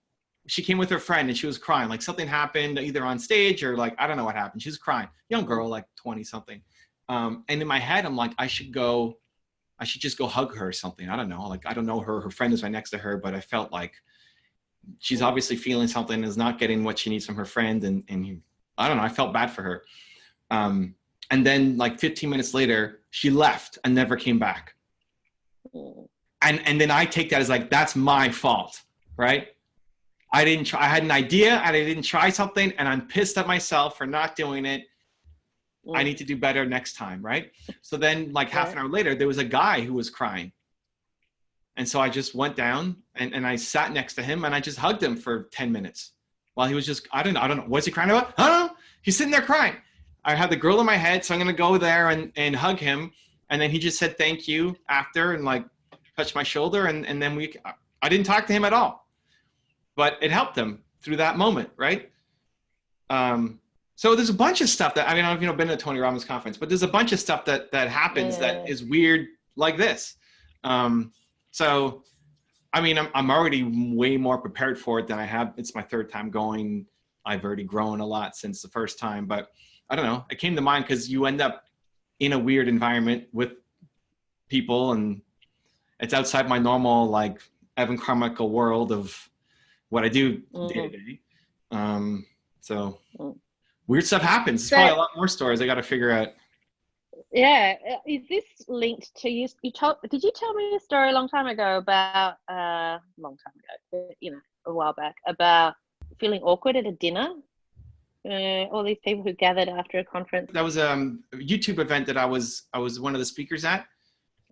She came with her friend and she was crying. Like something happened either on stage or like, I don't know what happened. She was crying. Young girl, like 20 something. And in my head, I'm like, I should just go hug her or something. I don't know. Like, I don't know her. Her friend is right next to her, but I felt like she's obviously feeling something, is not getting what she needs from her friend. And I don't know. I felt bad for her. And then like 15 minutes later, she left and never came back. And then I take that as like, that's my fault, right? I had an idea and I didn't try something and I'm pissed at myself for not doing it. I need to do better next time, right? So then like half an hour later, there was a guy who was crying. And so I just went down and I sat next to him and I just hugged him for 10 minutes while he was just, I don't know. What's he crying about? I don't know. He's sitting there crying. I had the girl in my head, so I'm going to go there and hug him. And then he just said, thank you after and like touched my shoulder. And then I didn't talk to him at all, but it helped him through that moment. Right. So there's a bunch of stuff that, I mean, I don't know if you've been to a Tony Robbins conference, but there's a bunch of stuff that happens that is weird like this. So, I mean, I'm already way more prepared for it than I have. It's my third time going. I've already grown a lot since the first time, but I don't know. It came to mind because you end up in a weird environment with people and it's outside my normal, like Evan Carmichael world of what I do day to day. So weird stuff happens. There's probably a lot more stories I got to figure out. Yeah. Is this linked to you? Did you tell me a story a long time ago about, a while back, about feeling awkward at a dinner? All these people who gathered after a conference. That was a YouTube event that I was one of the speakers at,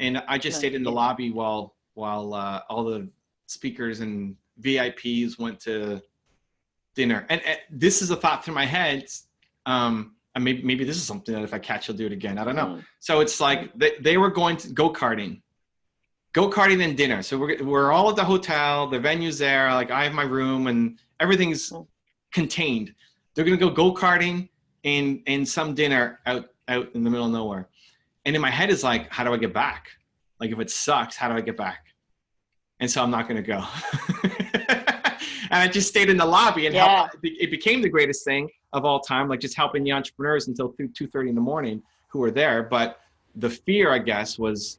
and I just stayed in the lobby while all the speakers and VIPs went to dinner. And this is a thought through my head. And maybe this is something that if I catch, you'll do it again. I don't know. So it's like they were going to go-karting and dinner. So we're all at the hotel. The venue's there. Like I have my room and everything's contained. They're going to go-karting and some dinner out in the middle of nowhere. And in my head is like, how do I get back? Like if it sucks, how do I get back? And so I'm not going to go. And I just stayed in the lobby and helped. It became the greatest thing of all time, like just helping the entrepreneurs until 2:30 in the morning who were there. But the fear, I guess, was,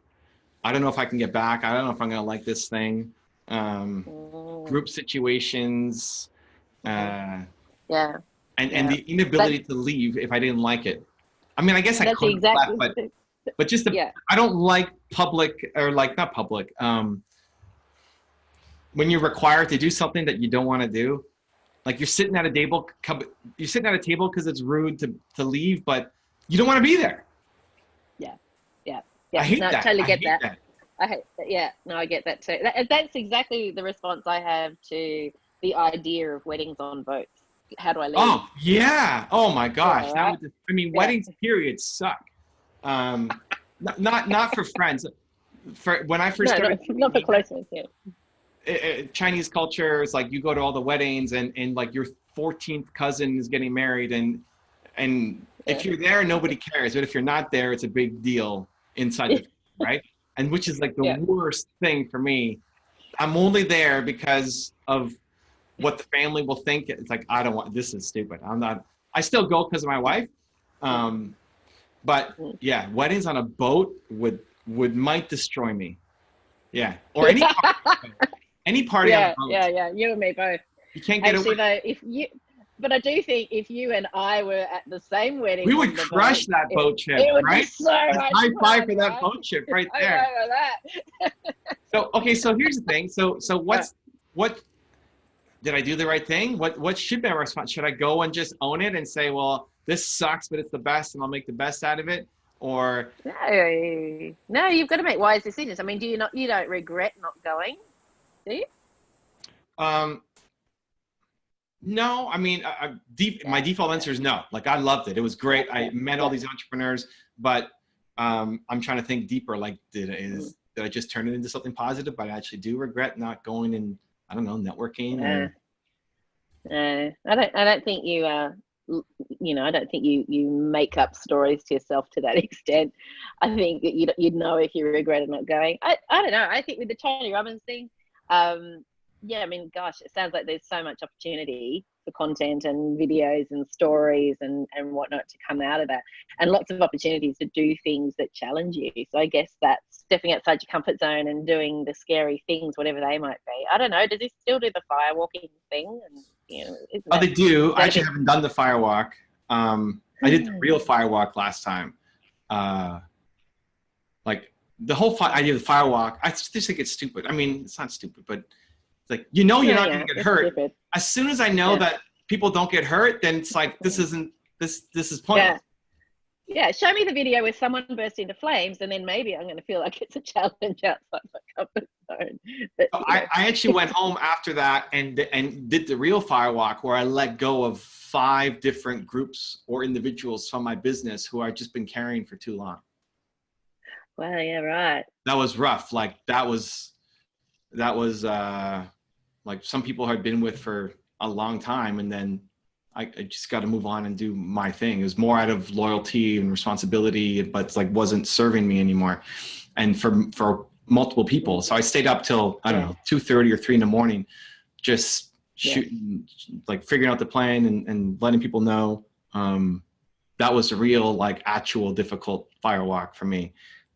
I don't know if I can get back. I don't know if I'm going to like this thing. Group situations. And the inability to leave if I didn't like it. I mean, I guess I could have left, but just I don't like public or like not public. When you're required to do something that you don't want to do, like you're sitting at a table because it's rude to leave, but you don't want to be there. I hate that. Totally get that. I hate that. Yeah, no, I get that too. That's exactly the response I have to the idea of weddings on boats. How do I leave? Oh yeah. Oh my gosh. Yeah, right? Weddings period suck. Not for friends. For when I first started. Not for close ones. Yeah. Chinese culture is like you go to all the weddings and like your 14th cousin is getting married and if you're there nobody cares, but if you're not there it's a big deal inside the right. and which is like the Yeah. worst thing for me. I'm only there because of what the family will think. It's like, I don't want, this is stupid. I still go because of my wife. But yeah, weddings on a boat might destroy me. Yeah. Or any party on a boat. Yeah. You and me both. You can't get Actually, away. though, but I do think if you and I were at the same wedding, We would crush that boat trip, it would right? be so much High five fun, for that right? boat trip right I there. remember that. So, okay, so here's the thing. So what did I do the right thing? What should be my response? Should I go and just own it and say, well, this sucks, but it's the best and I'll make the best out of it? Or No, you've got to make wise decisions. I mean, you don't regret not going, do you? No, I mean, my default answer is no. Like, I loved it. It was great. I met all these entrepreneurs, but I'm trying to think deeper. Like, did I just turn it into something positive? But I actually do regret not going and, I don't know, networking. I don't think you I don't think you make up stories to yourself to that extent. I think that you'd know if you regretted not going. I don't know. I think with the Tony Robbins thing, I mean, gosh, it sounds like there's so much opportunity for content and videos and stories and whatnot to come out of that, and lots of opportunities to do things that challenge you. So I guess that's stepping outside your comfort zone and doing the scary things, whatever they might be. I don't know. Does he still do the fire walking thing? And they do. I actually haven't done the firewalk. I did the real firewalk last time. Like the whole idea of the firewalk, I just think it's stupid. I mean, it's not stupid, but it's like, you're not going to get hurt. Stupid. As soon as I know that people don't get hurt, then it's like, this is pointless. Yeah, show me the video where someone bursts into flames, and then maybe I'm going to feel like it's a challenge outside my comfort zone. But, I actually went home after that and did the real firewalk, where I let go of 5 different groups or individuals from my business who I've just been carrying for too long. Wow, yeah, right. That was rough. Like that was like some people I'd been with for a long time, and then I just got to move on and do my thing. It was more out of loyalty and responsibility, but it's like wasn't serving me anymore. And for multiple people. So I stayed up till, I don't know, 2:30 or 3 in the morning, just shooting, like figuring out the plan and letting people know. That was a real, like actual difficult firewalk for me.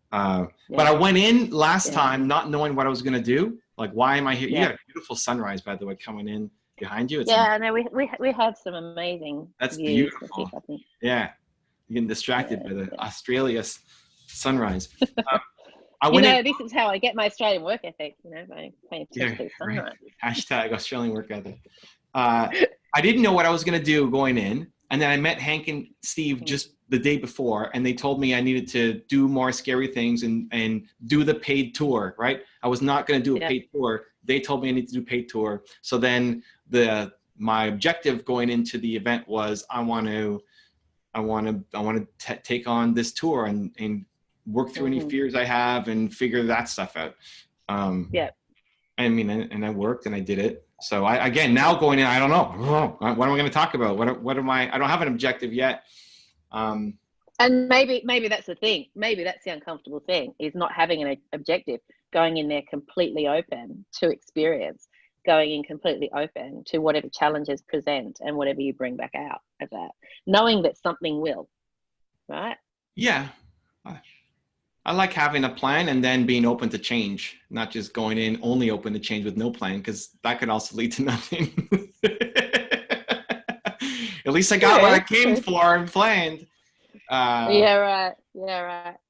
But I went in last time not knowing what I was going to do. Like, why am I here? You got a beautiful sunrise, by the way, coming in behind you. It's I know we have some amazing. That's beautiful. Yeah, you're getting distracted by the Australia sunrise. This is how I get my Australian work ethic. By paying attention to the sunrise. Right. Hashtag Australian work ethic. I didn't know what I was going to do going in, and then I met Hank and Steve just the day before, and they told me I needed to do more scary things and do the paid tour. Right? I was not going to do a paid tour. They told me I need to do paid tour. So then my objective going into the event was I want to take on this tour and work through any fears I have and figure that stuff out. I mean, and I worked and I did it. So again, now going in, I don't know. What am I going to talk about? What am I don't have an objective yet. And maybe that's the thing. Maybe that's the uncomfortable thing, is not having an objective, going in there completely open to experience, going in completely open to whatever challenges present and whatever you bring back out of that, knowing that something will, right? Yeah. I like having a plan and then being open to change, not just going in only open to change with no plan, because that could also lead to nothing. At least I got what I came for and planned. Yeah, right.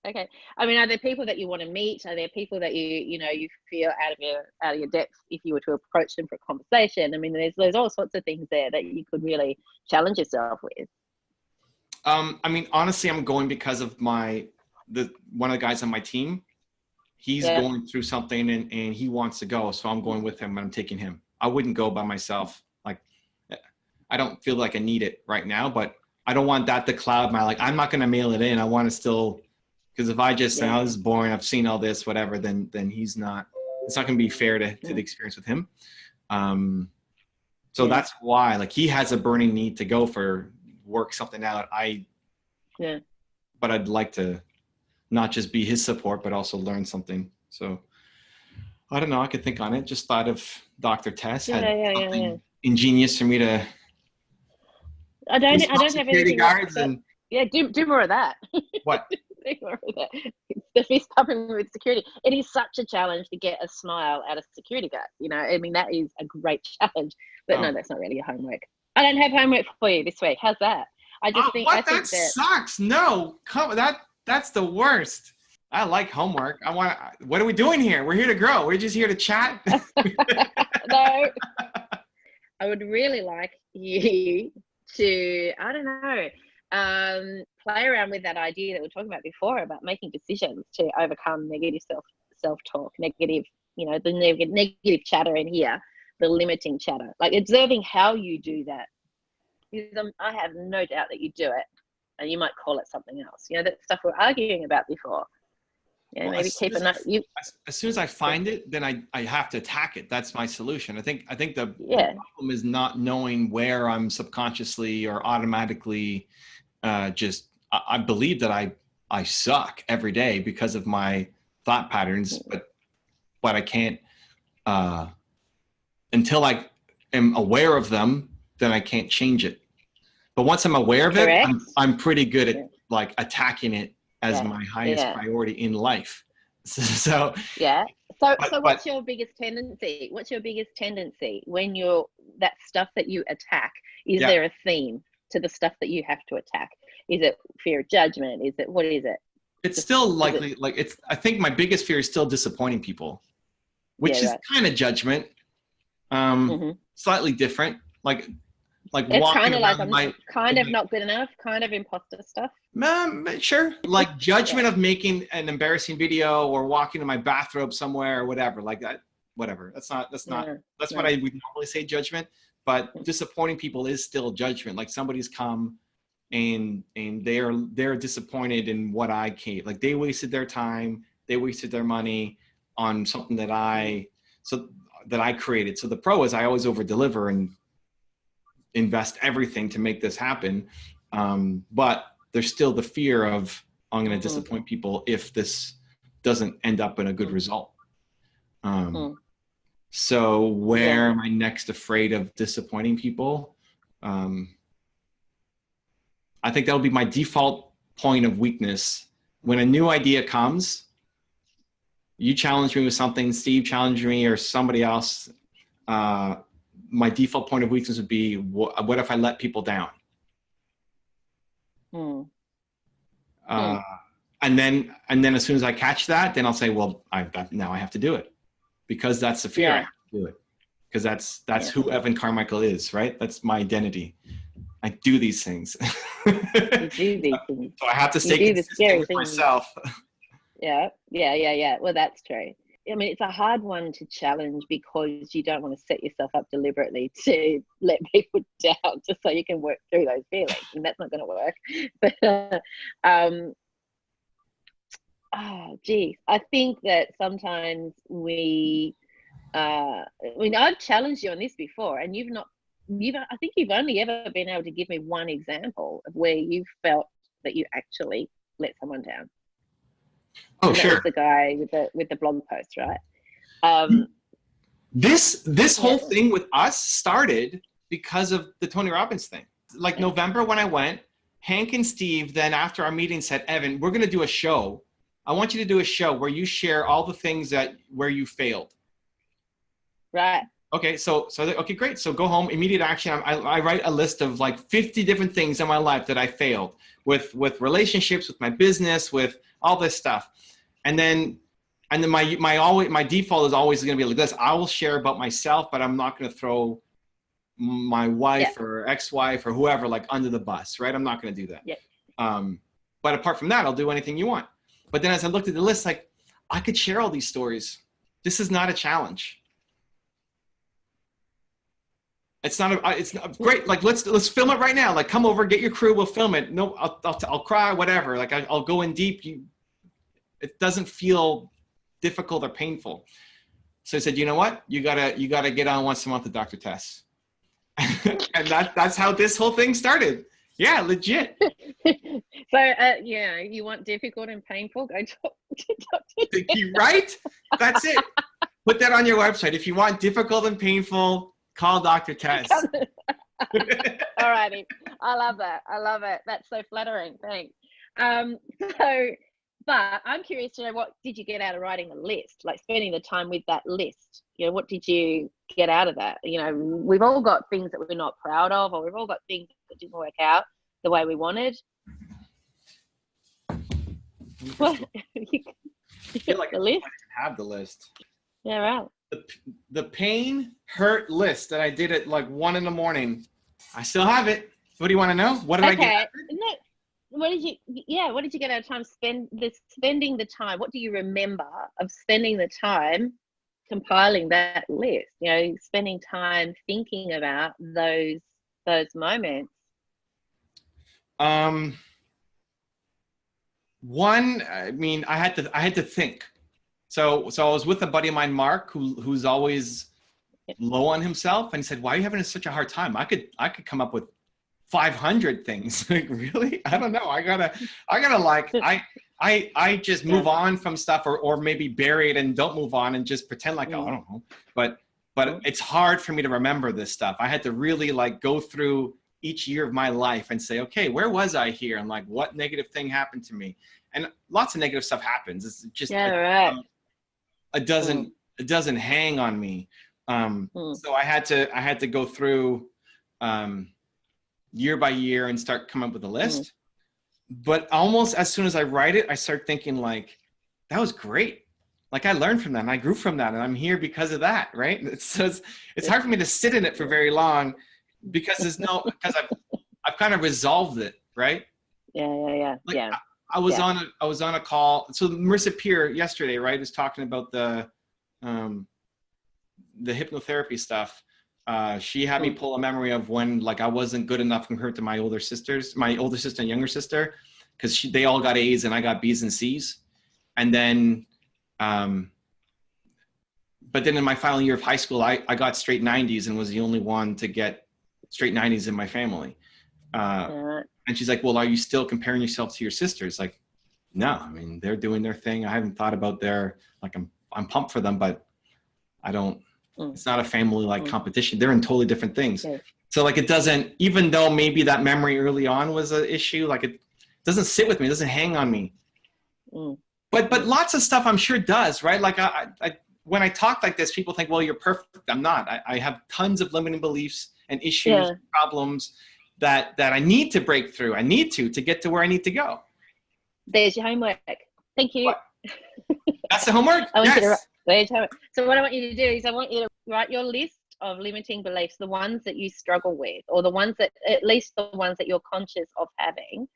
Okay. I mean, are there people that you want to meet? Are there people that you feel out of your depth if you were to approach them for a conversation? I mean, there's all sorts of things there that you could really challenge yourself with. I mean, honestly, I'm going because of one of the guys on my team. He's going through something and he wants to go, so I'm going with him and I'm taking him. I wouldn't go by myself. Like, I don't feel like I need it right now, but I don't want that to cloud my, like, I'm not going to mail it in. I want to still, because if I just say, oh, this is boring, I've seen all this, whatever, then it's not going to be fair to the experience with him. So that's why, like, he has a burning need to go for work something out. But I'd like to not just be his support, but also learn something. So I don't know. I could think on it. Just thought of Dr. Tess had something ingenious for me to. I don't have security anything. Guards and do more of that. What? Do more of that. The fist pumping with security. It is such a challenge to get a smile out of security guard. You know, I mean, that is a great challenge. But no, that's not really your homework. I don't have homework for you this week. How's that? I just think that sucks. No, that's the worst. I like homework. What are we doing here? We're here to grow. We're just here to chat. No. I would really like you to, I don't know, play around with that idea that we were talking about before about making decisions to overcome negative self-talk, negative, you know, the negative chatter in here, the limiting chatter, like observing how you do that. Because I have no doubt that you do it, and you might call it something else. You know, that stuff we're arguing about before. Yeah, maybe keep a note. As soon as I find it, then I have to attack it. That's my solution. I think the problem is not knowing where I'm subconsciously or automatically I believe that I suck every day because of my thought patterns, but I can't until I am aware of them, then I can't change it. But once I'm aware of it, I'm pretty good at like attacking it as my highest priority in life. So what's your biggest tendency? What's your biggest tendency when that stuff that you attack? Is there a theme to the stuff that you have to attack? Is it fear of judgment? What is it? It's still likely, I think my biggest fear is still disappointing people, which is kind of judgment, slightly different. It's kind of like I'm not good enough, kind of imposter stuff. Sure. Like judgment of making an embarrassing video or walking in my bathrobe somewhere or whatever, like that, whatever. That's what I would normally say judgment, but disappointing people is still judgment. Like somebody's come and they're disappointed in what I came, like they wasted their time, they wasted their money on something that I created. So the pro is I always over deliver and invest everything to make this happen. But there's still the fear of, I'm going to disappoint people if this doesn't end up in a good result. So where am I next afraid of disappointing people? I think that'll be my default point of weakness. When a new idea comes, you challenge me with something, Steve challenged me or somebody else, my default point of weakness would be, what if I let people down? And then as soon as I catch that, then I'll say, well, now I have to do it, because that's the fear. I have to do it because that's who Evan Carmichael is, right? That's my identity. I do these things. You do these things. So I have to stay consistent with myself. Yeah. Well, that's true. I mean, it's a hard one to challenge because you don't want to set yourself up deliberately to let people down just so you can work through those feelings, and that's not going to work. But I think that sometimes I've challenged you on this before, and I think you've only ever been able to give me one example of where you felt that you actually let someone down. Oh, and sure. That was the guy with the blog post, right? This whole thing with us started because of the Tony Robbins thing. Like November when I went, Hank and Steve then after our meeting said, Evan, we're going to do a show. I want you to do a show where you share all the things where you failed. Right. Okay, okay, great. So go home, immediate action. I write a list of like 50 different things in my life that I failed with relationships, with my business, with all this stuff. And then my default is always going to be like this. I will share about myself, but I'm not going to throw my wife or ex-wife or whoever like under the bus, right? I'm not going to do that. Yeah. But apart from that, I'll do anything you want. But then as I looked at the list, like I could share all these stories. This is not a challenge. It's not great. Like let's film it right now. Like come over, get your crew, we'll film it. No, I'll cry, whatever. Like I'll go in deep. It doesn't feel difficult or painful. So I said, you know what? You gotta get on once a month with Dr. Tess. And that's how this whole thing started. Yeah, legit. So, yeah, you want difficult and painful? Go talk to Dr. You right? That's it. Put that on your website. If you want difficult and painful, call Dr. Tess. All righty. I love that. I love it. That's so flattering. Thanks. So, but I'm curious to know, what did you get out of writing a list? Like spending the time with that list. You know, what did you get out of that? You know, we've all got things that we're not proud of, or we've all got things that didn't work out the way we wanted. What? I feel like the list? I have the list. Yeah, right. The pain hurt list that I did at like 1 a.m. I still have it. What do you want to know? What did I get? No, what did you get out of time spending the time? What do you remember of spending the time compiling that list? You know, spending time thinking about those moments. One, I mean, I had to think. So I was with a buddy of mine, Mark, who's always low on himself, and he said, "Why are you having such a hard time? I could come up with 500 things." Like, really? I don't know. I gotta like, I just move on from stuff, or maybe bury it and don't move on and just pretend like, oh, I don't know. But it's hard for me to remember this stuff. I had to really like go through each year of my life and say, okay, where was I here? And like, what negative thing happened to me? And lots of negative stuff happens. It's just, it doesn't hang on me. So I had to go through, year by year and start coming up with a list. But almost as soon as I write it, I start thinking like, that was great. Like I learned from that and I grew from that and I'm here because of that. Right. It's hard for me to sit in it for very long because I've kind of resolved it. Right. Yeah. Like, I was on a call. So Marissa Peer yesterday, right, was talking about the hypnotherapy stuff. She had me pull a memory of when like I wasn't good enough compared to my older sister and younger sister, because they all got A's and I got B's and C's. And then, but then in my final year of high school, I got straight 90s and was the only one to get straight 90s in my family. And she's like, well, are you still comparing yourself to your sisters? Like, no, I mean, they're doing their thing. I haven't thought about I'm pumped for them, but I don't, it's not a family like competition. They're in totally different things. Okay. So like, it doesn't, even though maybe that memory early on was an issue, like it doesn't sit with me. It doesn't hang on me. But lots of stuff I'm sure does, right? Like I when I talk like this, people think, well, you're perfect. I'm not. I have tons of limiting beliefs and issues, problems that I need to break through. I need to get to where I need to go. There's your homework. Thank you. What? That's the homework? So what I want you to do is I want you to write your list of limiting beliefs, the ones that you struggle with, or the ones that, at least the ones that you're conscious of having,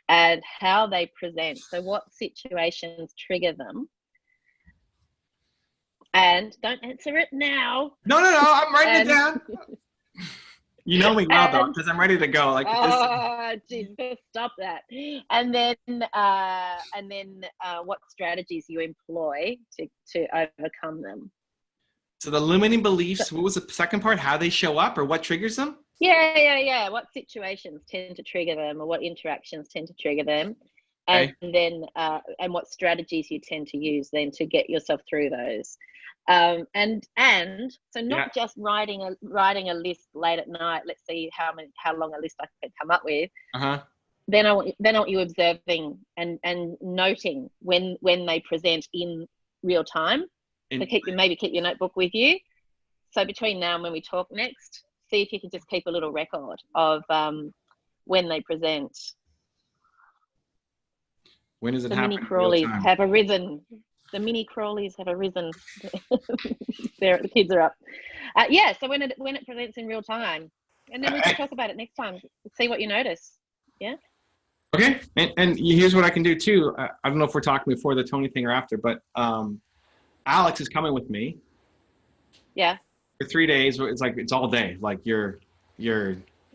and how they present. So what situations trigger them. And don't answer it now. No, I'm writing it down. You know me well, though, because I'm ready to go. Like, geez, stop that. And then what strategies you employ to overcome them. So the limiting beliefs, what was the second part? How they show up or what triggers them? Yeah. What situations tend to trigger them, or what interactions tend to trigger them. And then and what strategies you tend to use then to get yourself through those. And so not just writing a list late at night. Let's see how long a list I can come up with. Then I want you observing and noting when they present in real time. So keep your notebook with you. So between now and when we talk next, see if you can just keep a little record of when they present. When does it happen? The mini crawlies have arisen. The mini crawlies have arisen. The kids are up. So when it presents in real time, and then we can talk about it next time. See what you notice. Yeah. Okay. And here's what I can do too. I don't know if we're talking before the Tony thing or after, but Alex is coming with me. Yeah. For 3 days. It's all day. Like you're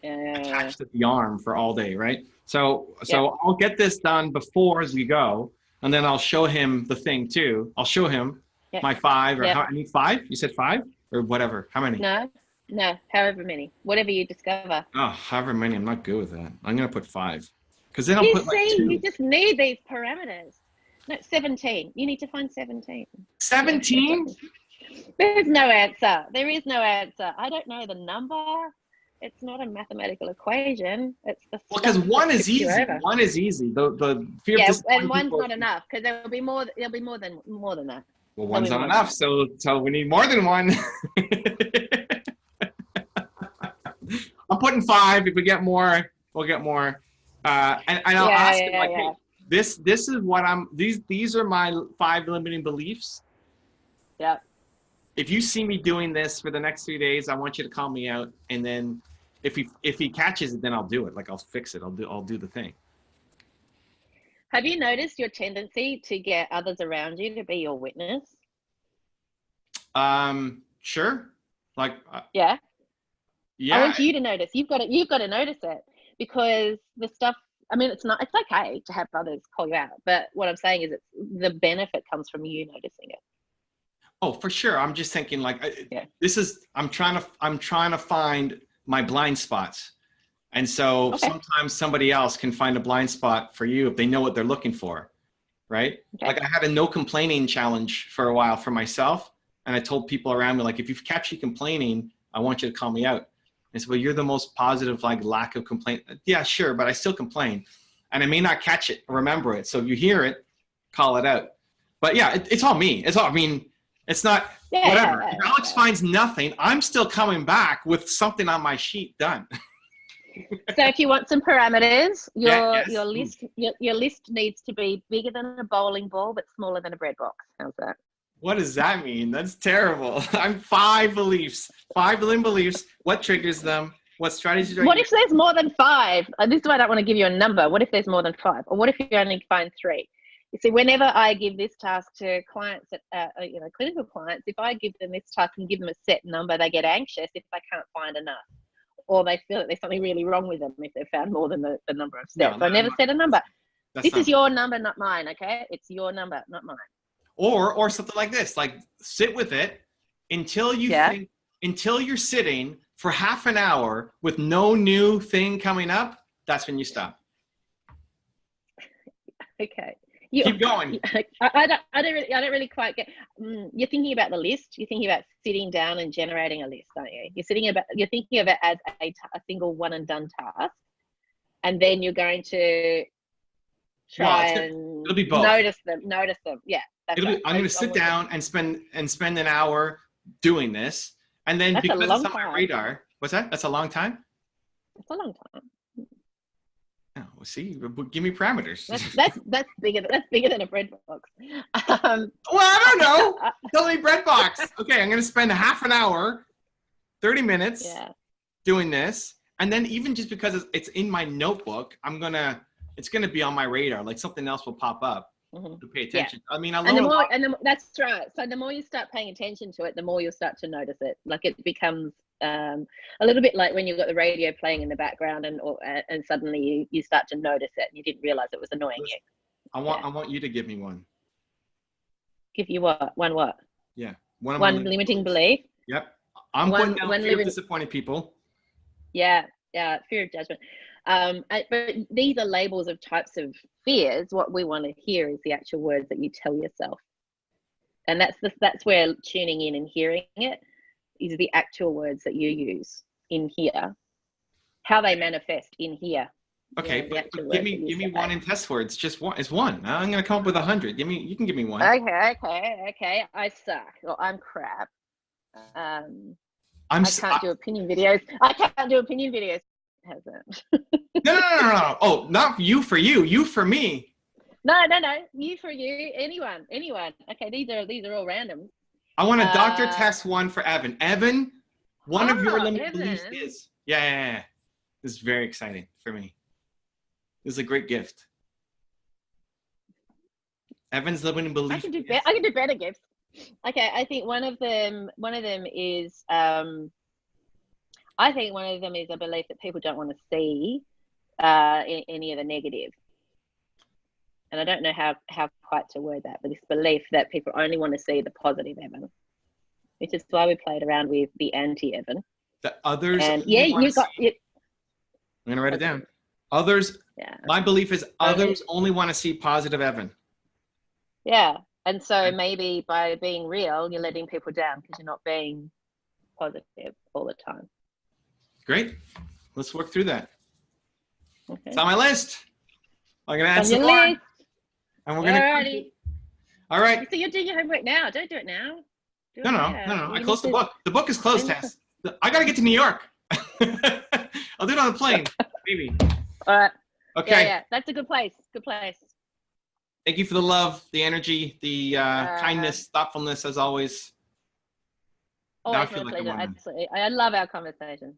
attached to the arm for all day, right? So I'll get this done before as we go, and then I'll show him the thing too. I'll show him my 5 or how I need 5. You said 5 or whatever. How many? No, No, however many, whatever you discover. Oh, however many. I'm not good with that. I'm gonna put 5, because then I'll You put like see, you 2. just need these parameters. No, 17. You need to find 17. 17? There's no answer. There is no answer. I don't know the number. It's not a mathematical equation. It's the Well, because stuff one that is tips you easy. over. One is easy. The fear of Yeah, disappointing and one's people. not enough because there'll be more. There'll be more than that. Well, There'll one's be not more enough, than so we need more than one. I'm putting 5. If we get more, we'll get more. And I'll ask him like, hey, this is what I'm. These are my 5 limiting beliefs. Yeah. If you see me doing this for the next 3 days, I want you to call me out, and then if he catches it, then I'll do it. Like, I'll fix it. I'll do the thing. Have you noticed your tendency to get others around you to be your witness? Sure. Like, Yeah. yeah. I want you to notice. You've got to notice it, because the stuff. I mean, it's okay to have others call you out, but what I'm saying is, the benefit comes from you noticing it. Oh, for sure. I'm just thinking like, Yeah. I'm trying to find my blind spots. And so sometimes somebody else can find a blind spot for you if they know what they're looking for. Right. Okay. Like, I had a no complaining challenge for a while for myself. And I told people around me, like, if you catch me complaining, I want you to call me out. And so, well, you're the most positive, like, lack of complaint. Yeah, sure. But I still complain, and I may not catch it or remember it. So if you hear it, call it out. But yeah, it's all me. I mean, it's not whatever. If Alex finds nothing, I'm still coming back with something on my sheet done. So if you want some parameters, your list needs to be bigger than a bowling ball but smaller than a bread box. How's that? What does that mean? That's terrible. I'm 5 beliefs, 5 limiting beliefs. What triggers them? What strategies? What if there's more than 5? This is why I don't want to give you a number. What if there's more than 5? Or what if you only find 3? You see, whenever I give this task to clients, clinical clients, if I give them this task and give them a set number, they get anxious if they can't find enough, or they feel that there's something really wrong with them if they've found more than the number of steps. So I never set a number. This is your number, not mine. Okay, it's your number, not mine. Or something like this, like, sit with it until you think, until you're sitting for half an hour with no new thing coming up. That's when you stop. Okay. Keep going. I don't really quite get. You're thinking about the list. You're thinking about sitting down and generating a list, aren't you? You're thinking of it as a single one and done task, and then you're going to try and it'll be both. Notice them. Yeah. I'm going to sit down and spend an hour doing this, and then because it's on my radar. What's that? That's a long time. It's a long time. Oh, well, see, give me parameters. That's bigger than a bread box. Well, I don't know. Tell me bread box. Okay, I'm going to spend half an hour, 30 minutes doing this, and then even just because it's in my notebook, it's going to be on my radar. Like, something else will pop up. To pay attention. Yeah. I mean, that's right. So the more you start paying attention to it, the more you'll start to notice it. Like, it becomes a little bit like when you've got the radio playing in the background, and suddenly you start to notice it, and you didn't realize it was annoying you. I want you to give me one. Give you what? One what? Yeah. One limiting belief. Yep. I'm putting down fear of disappointing people. Yeah. Fear of judgment. But these are labels of types of fears. What we want to hear is the actual words that you tell yourself, and that's where tuning in and hearing it is the actual words that you use in here, how they manifest in here. Okay, but give me one in test words. Just one. It's one. I'm going to come up with 100. You can give me one. Okay. I suck. Or I'm crap. I can't do opinion videos. How's that? No. Oh, not you for you. You for me. No. You for you. Anyone. Okay, these are all random. I want a doctor test one for Evan. Evan, one of your limiting beliefs is. Yeah. This is very exciting for me. This is a great gift. Evan's limiting belief. I can do better gifts. Okay, I think one of them is I think one of them is a belief that people don't want to see any of the negative. And I don't know how quite to word that, but this belief that people only want to see the positive Evan, which is why we played around with the anti-Evan. that others. And yeah, you got it. I'm gonna write it down. Others. Yeah. My belief is others only want to see positive Evan. Yeah, and so maybe by being real, you're letting people down because you're not being positive all the time. Great. Let's work through that. Okay. It's on my list. I'm gonna add On some your more. list. And we're gonna. Alrighty. All right. So you're doing your homework now. Don't do it now. Do it No. now. I closed the book. The book is closed, Tess. I gotta get to New York. I'll do it on the plane, maybe. All right. Okay. Yeah. That's a good place. Good place. Thank you for the love, the energy, the kindness, thoughtfulness, as always. Always my pleasure. Absolutely. I love our conversation.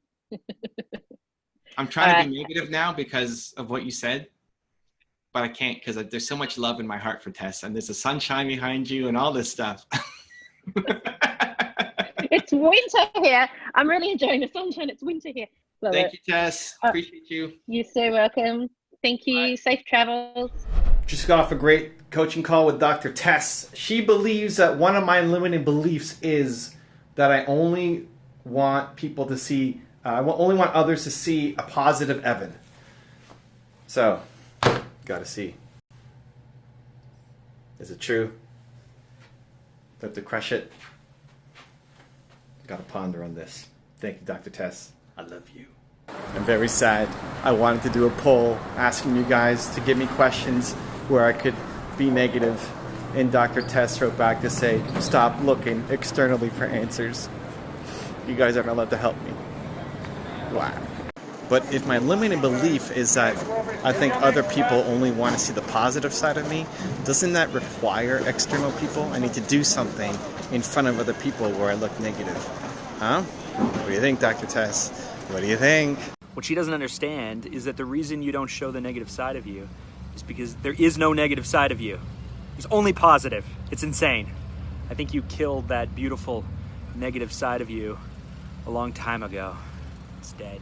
I'm trying to be negative now because of what you said, but I can't because there's so much love in my heart for Tess, and there's the sunshine behind you and all this stuff. It's winter here. I'm really enjoying the sunshine. It's winter here. Thank you, Tess. Appreciate you. You're so welcome. Thank you. Bye. Safe travels. Just got off a great coaching call with Dr. Tess. She believes that one of my limiting beliefs is that I only want people to see, I only want others to see a positive Evan. So, gotta see. Is it true? Do I have to crush it? Gotta ponder on this. Thank you, Dr. Tess. I love you. I'm very sad. I wanted to do a poll asking you guys to give me questions where I could be negative, and Dr. Tess wrote back to say, stop looking externally for answers. You guys aren't allowed to help me. Wow. But if my limiting belief is that I think other people only want to see the positive side of me, doesn't that require external people? I need to do something in front of other people where I look negative. Huh? What do you think, Dr. Tess? What do you think? What she doesn't understand is that the reason you don't show the negative side of you is because there is no negative side of you. There's only positive. It's insane. I think you killed that beautiful negative side of you a long time ago. It's dead.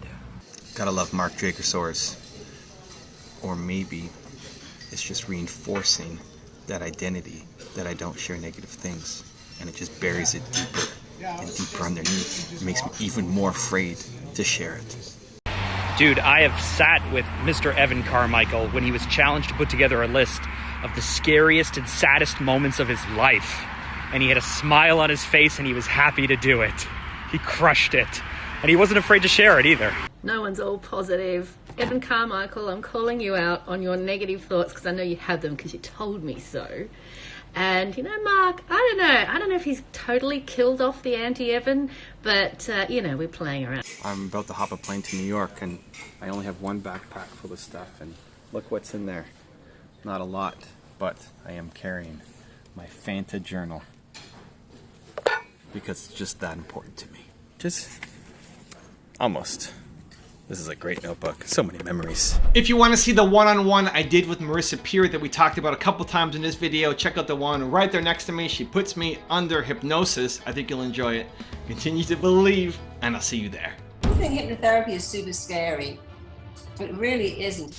Gotta love Mark Dracosaurus. Or maybe it's just reinforcing that identity that I don't share negative things. And it just buries it deeper and deeper underneath. It makes me even more afraid to share it. Dude, I have sat with Mr. Evan Carmichael when he was challenged to put together a list of the scariest and saddest moments of his life. And he had a smile on his face and he was happy to do it. He crushed it. And he wasn't afraid to share it either. No one's all positive. Evan Carmichael, I'm calling you out on your negative thoughts because I know you have them because you told me so. And, you know, Mark, I don't know if he's totally killed off the anti-Evan, but, you know, we're playing around. I'm about to hop a plane to New York, and I only have one backpack full of stuff, and look what's in there. Not a lot, but I am carrying my Fanta journal because it's just that important to me. Just almost. This is a great notebook. So many memories. If you want to see the one-on-one I did with Marissa Peer that we talked about a couple times in this video, check out the one right there next to me. She puts me under hypnosis. I think you'll enjoy it. Continue to believe, and I'll see you there. I think hypnotherapy is super scary. It really isn't.